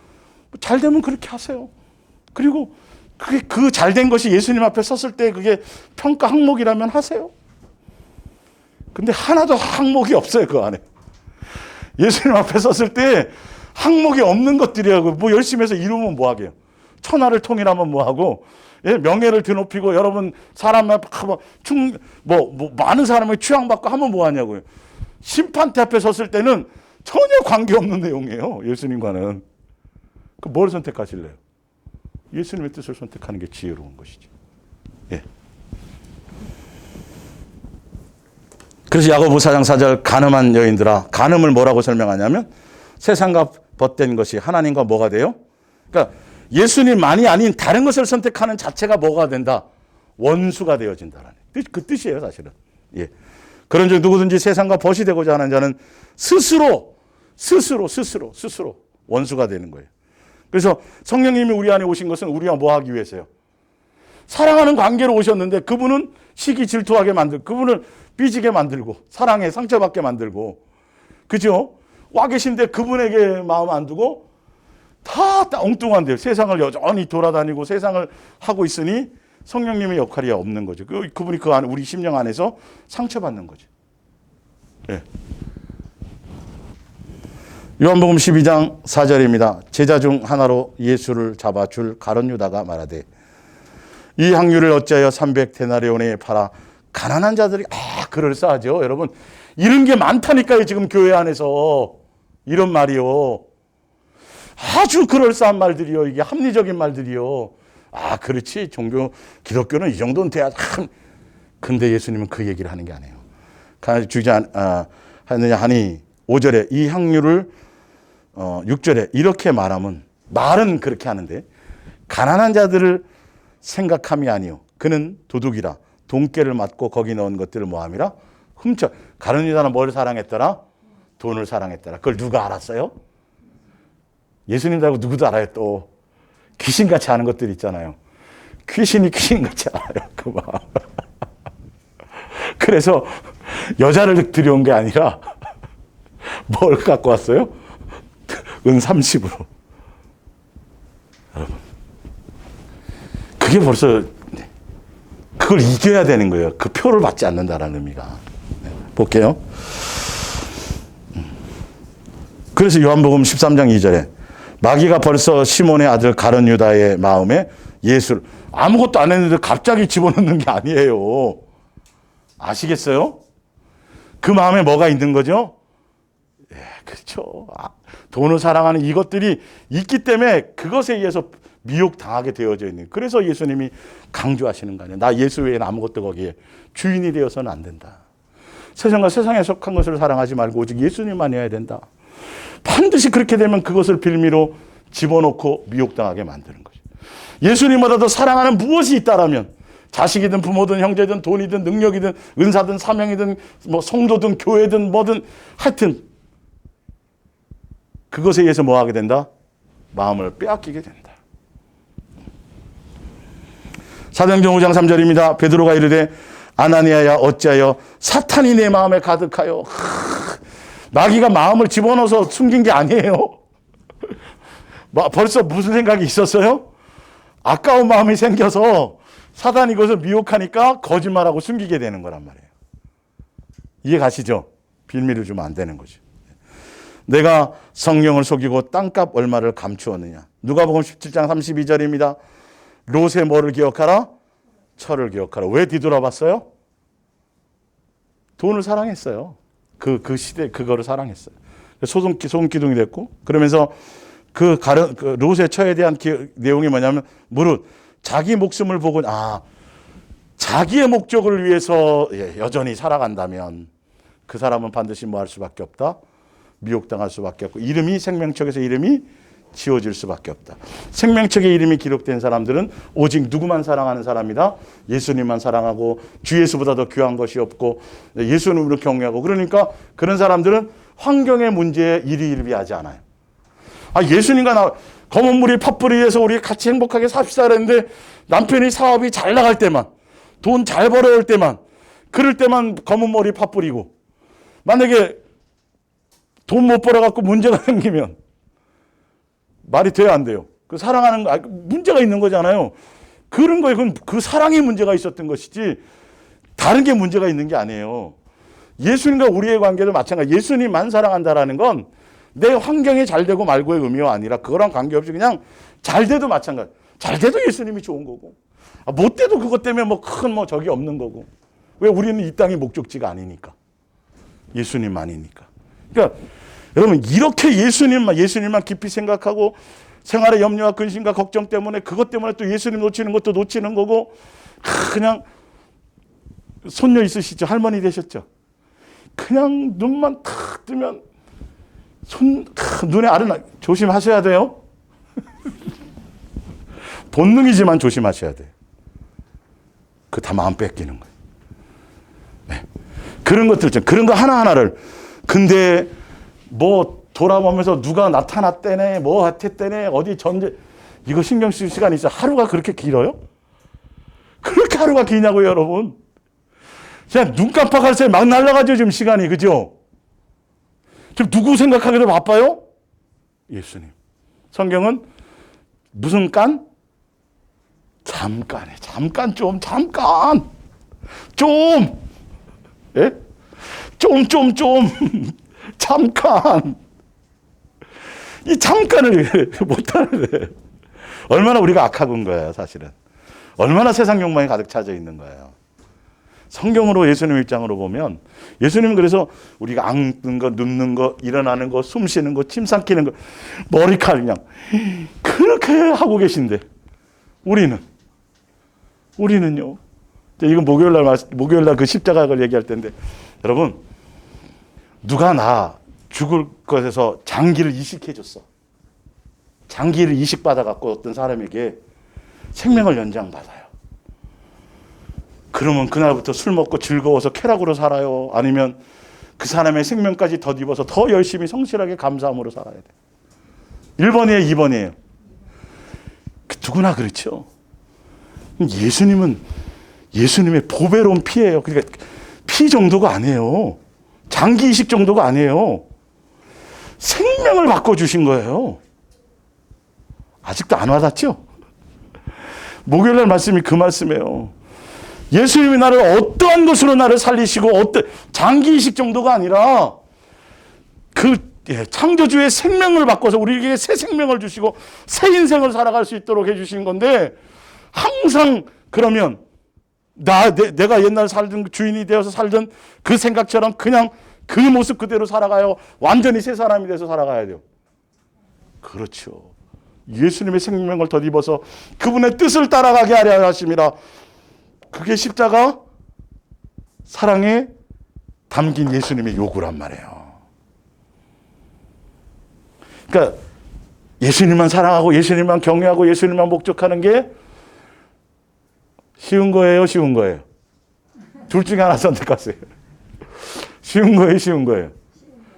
잘 되면 그렇게 하세요. 그리고 그게 그 잘된 것이 예수님 앞에 섰을 때 그게 평가 항목이라면 하세요. 근데 하나도 항목이 없어요. 그 안에. 예수님 앞에 섰을 때 항목이 없는 것들이라고 뭐 열심히 해서 이루면 뭐 하게요. 천하를 통일하면 뭐 하고 명예를 드높이고 여러분 사람 앞에 많은 사람을 취향받고 하면 뭐 하냐고요. 심판대 앞에 섰을 때는 전혀 관계없는 내용이에요. 예수님과는. 뭘 선택하실래요? 예수님의 뜻을 선택하는 게 지혜로운 것이죠. 예. 그래서 야고보 4장 4절 간음한 여인들아 간음을 뭐라고 설명하냐면 세상과 벗된 것이 하나님과 뭐가 돼요? 그러니까 예수님만이 아닌 다른 것을 선택하는 자체가 뭐가 된다? 원수가 되어진다라는 그 뜻이에요, 사실은. 예. 그런즉 누구든지 세상과 벗이 되고자 하는 자는 스스로 원수가 되는 거예요. 그래서 성령님이 우리 안에 오신 것은 우리와 뭐 하기 위해서요? 사랑하는 관계로 오셨는데 그분은 시기 질투하게 만들고 그분을 삐지게 만들고 사랑에 상처받게 만들고 그죠? 와 계신데 그분에게 마음 안 두고 다 엉뚱한데요. 세상을 여전히 돌아다니고 세상을 하고 있으니 성령님의 역할이 없는 거죠. 그분이 그 안에 우리 심령 안에서 상처받는 거죠. 네. 요한복음 12장 4절입니다. 제자 중 하나로 예수를 잡아 줄 가룟 유다가 말하되 이 향유를 어찌하여 300데나리온에 팔아 가난한 자들이 그럴싸하죠. 여러분 이런 게 많다니까요. 지금 교회 안에서 이런 말이요. 아주 그럴싸한 말들이요. 이게 합리적인 말들이요. 그렇지. 기독교는 이 정도는 돼야 참. 근데 예수님은 그 얘기를 하는 게 아니에요. 주지 않느냐 하니 5절에 이 향유를 6절에 이렇게 말하면 말은 그렇게 하는데 가난한 자들을 생각함이 아니요. 그는 도둑이라 돈깨를 맞고 거기 넣은 것들을 뭐함이라 훔쳐. 가룟 유다는 뭘 사랑했더라? 돈을 사랑했더라. 그걸 누가 알았어요? 예수님 말고 누구도 알아요. 또 귀신같이 아는 것들 있잖아요. 귀신이 귀신같이 알아요. 그 마음. 그래서 여자를 들여온 게 아니라 뭘 갖고 왔어요? 은 30으로. 여러분, 그게 벌써 그걸 이겨야 되는 거예요. 그 표를 받지 않는다라는 의미가. 볼게요. 그래서 요한복음 13장 2절에 마귀가 벌써 시몬의 아들 가룟 유다의 마음에 예수를, 아무것도 안 했는데 갑자기 집어넣는 게 아니에요. 아시겠어요? 그 마음에 뭐가 있는 거죠? 예, 그렇죠. 돈을 사랑하는 이것들이 있기 때문에 그것에 의해서 미혹당하게 되어져 있는. 그래서 예수님이 강조하시는 거 아니에요. 나 예수 외에는 아무것도 거기에 주인이 되어서는 안 된다. 세상과 세상에 속한 것을 사랑하지 말고 오직 예수님만 해야 된다. 반드시 그렇게 되면 그것을 빌미로 집어넣고 미혹당하게 만드는 거죠. 예수님보다 더 사랑하는 무엇이 있다라면, 자식이든 부모든 형제든 돈이든 능력이든 은사든 사명이든 뭐 성도든 교회든 뭐든 하여튼 그것에 의해서 뭐 하게 된다? 마음을 빼앗기게 된다. 사도행전 5장 3절입니다. 베드로가 이르되 아나니아야 어찌하여 사탄이 내 마음에 가득하여. 마귀가 마음을 집어넣어서 숨긴 게 아니에요. 벌써 무슨 생각이 있었어요? 아까운 마음이 생겨서 사단이 이것을 미혹하니까 거짓말하고 숨기게 되는 거란 말이에요. 이해 가시죠? 빌미를 주면 안 되는 거죠. 내가 성령을 속이고 땅값 얼마를 감추었느냐. 누가복음 17장 32절입니다. 롯의 뭐를 기억하라? 철을 기억하라. 왜 뒤돌아봤어요? 돈을 사랑했어요. 그 시대 그거를 사랑했어요. 소금기둥이 됐고, 그러면서 그 롯의 처에 대한 내용이 뭐냐면 무릇 자기 목숨을 보고 자기의 목적을 위해서 여전히 살아간다면 그 사람은 반드시 뭐 할 수밖에 없다? 미혹당할 수밖에 없고, 이름이 생명책에서 이름이 지워질 수밖에 없다. 생명책에 이름이 기록된 사람들은 오직 누구만 사랑하는 사람이다? 예수님만 사랑하고 주 예수보다 더 귀한 것이 없고 예수님으로 경외하고. 그러니까 그런 사람들은 환경의 문제에 일희일비하지 않아요. 예수님과 나 검은 물이 팥불이 위해서 우리 같이 행복하게 삽시다 그랬는데 남편이 사업이 잘 나갈 때만, 돈 잘 벌어올 때만, 그럴 때만 검은 머리 팥불이고, 만약에 돈 못 벌어갖고 문제가 생기면 말이 돼요, 안 돼요? 그 사랑하는 거, 문제가 있는 거잖아요. 그런 거에 그건 그 사랑이 문제가 있었던 것이지 다른 게 문제가 있는 게 아니에요. 예수님과 우리의 관계도 마찬가지. 예수님만 사랑한다라는 건 내 환경이 잘 되고 말고의 의미가 아니라 그거랑 관계없이 그냥 잘 돼도 마찬가지. 잘 돼도 예수님이 좋은 거고, 못 돼도 그것 때문에 뭐 큰 적이 없는 거고. 왜? 우리는 이 땅이 목적지가 아니니까. 예수님만이니까. 그러니까 여러분, 이렇게 예수님만 깊이 생각하고 생활의 염려와 근심과 걱정 때문에 그것 때문에 또 예수님 놓치는 것도 놓치는 거고, 그냥 손녀 있으시죠? 할머니 되셨죠? 그냥 눈만 탁 뜨면 눈에 아른아. 조심하셔야 돼요. 본능이지만 조심하셔야 돼요. 그 다 마음 뺏기는 거예요. 네. 그런 것들 있잖아요. 그런 거 하나하나를. 근데 뭐 돌아보면서 누가 나타났대네, 뭐 했대네, 어디 전제, 이거 신경 쓸 시간이 있어. 하루가 그렇게 길어요? 그렇게 하루가 기냐고요, 여러분? 그냥 눈 깜빡할 새에 막 날아가죠, 지금 시간이. 그죠? 지금 누구 생각하기도 바빠요? 예수님. 성경은 무슨 깐? 잠깐에. 잠깐. 예? 잠깐. 이 잠깐을 못하는데. 얼마나 우리가 악한 거예요, 사실은. 얼마나 세상 욕망이 가득 차져 있는 거예요. 성경으로 예수님 입장으로 보면, 예수님은 그래서 우리가 앉는 거, 눕는 거, 일어나는 거, 숨 쉬는 거, 침 삼키는 거, 머리카락 그냥 그렇게 하고 계신데, 우리는요. 이건 목요일날 그 십자가를 얘기할 텐데, 여러분, 누가 나 죽을 것에서 장기를 이식해줬어. 장기를 이식받아갖고 어떤 사람에게 생명을 연장받아요. 그러면 그날부터 술 먹고 즐거워서 쾌락으로 살아요? 아니면 그 사람의 생명까지 덧입어서 더 열심히 성실하게 감사함으로 살아야 돼? 1번이에요, 2번이에요? 누구나 그렇죠. 예수님은 예수님의 보배로운 피예요. 그러니까 피 정도가 아니에요. 장기 이식 정도가 아니에요. 생명을 바꿔주신 거예요. 아직도 안 와닿죠? 목요일날 말씀이 그 말씀이에요. 예수님이 나를 어떠한 것으로 나를 살리시고 장기 이식 정도가 아니라 창조주의 생명을 바꿔서 우리에게 새 생명을 주시고 새 인생을 살아갈 수 있도록 해주신 건데, 항상 그러면 내가 옛날 살던 주인이 되어서 살던 그 생각처럼 그냥 그 모습 그대로 살아가요? 완전히 새 사람이 돼서 살아가야 돼요? 그렇죠. 예수님의 생명을 덧입어서 그분의 뜻을 따라가게 하려 하심이라. 그게 십자가 사랑에 담긴 예수님의 요구란 말이에요. 그러니까 예수님만 사랑하고 예수님만 경외하고 예수님만 목적하는 게 쉬운 거예요, 쉬운 거예요? 둘 중에 하나 선택하세요. 쉬운 거예요, 쉬운 거예요?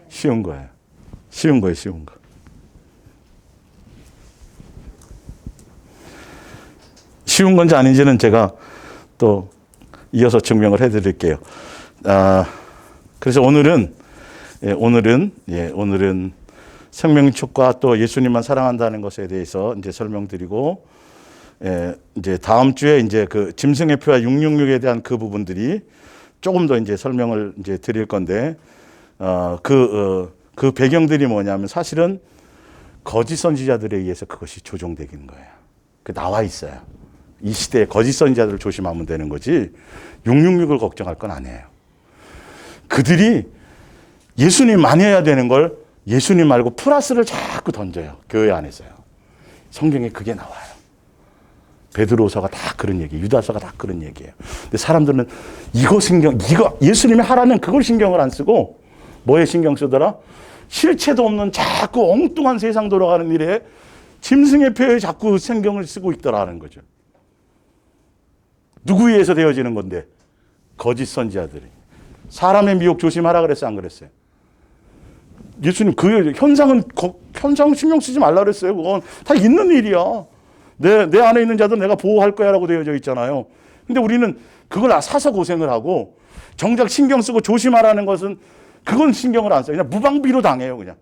쉬운 거예요. 쉬운 거예요, 쉬운 거. 쉬운 건지 아닌지는 제가 또 이어서 증명을 해드릴게요. 그래서 오늘은 생명축과 또 예수님만 사랑한다는 것에 대해서 이제 설명드리고, 이제 다음 주에 이제 그 짐승의 표와 666에 대한 그 부분들이 조금 더 이제 설명을 이제 드릴 건데, 그 배경들이 뭐냐면 사실은 거짓 선지자들에 의해서 그것이 조종되는 거예요. 그 나와 있어요. 이 시대에 거짓 선지자들을 조심하면 되는 거지 666을 걱정할 건 아니에요. 그들이 예수님만 해야 되는 걸 예수님 말고 플러스를 자꾸 던져요. 교회 안에서요. 성경에 그게 나와요. 베드로서가 다 그런 얘기예요. 유다서가 다 그런 얘기예요. 근데 사람들은 이거 예수님이 하라는 그걸 신경을 안 쓰고 뭐에 신경 쓰더라? 실체도 없는 자꾸 엉뚱한 세상 돌아가는 일에 짐승의 표에 자꾸 신경을 쓰고 있더라는 거죠. 누구 위해서 되어지는 건데? 거짓 선지자들이. 사람의 미혹 조심하라 그랬어요, 안 그랬어요? 예수님 그 현상 신경 쓰지 말라 그랬어요. 그건 다 있는 일이야. 내 안에 있는 자들 내가 보호할 거야 라고 되어져 있잖아요. 근데 우리는 그걸 사서 고생을 하고 정작 신경 쓰고 조심하라는 것은 그건 신경을 안 써요. 그냥 무방비로 당해요, 그냥.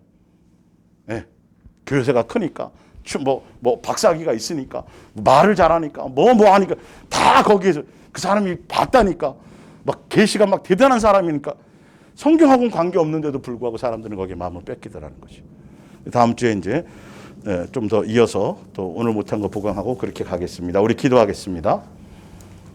네. 교세가 크니까. 박사기가 있으니까, 말을 잘하니까, 하니까, 다 거기에서 그 사람이 봤다니까, 막 계시가 막 대단한 사람이니까, 성경하고는 관계 없는데도 불구하고 사람들은 거기에 마음을 뺏기더라는 거죠. 다음 주에 이제 좀 더 이어서 또 오늘 못한 거 보강하고 그렇게 가겠습니다. 우리 기도하겠습니다.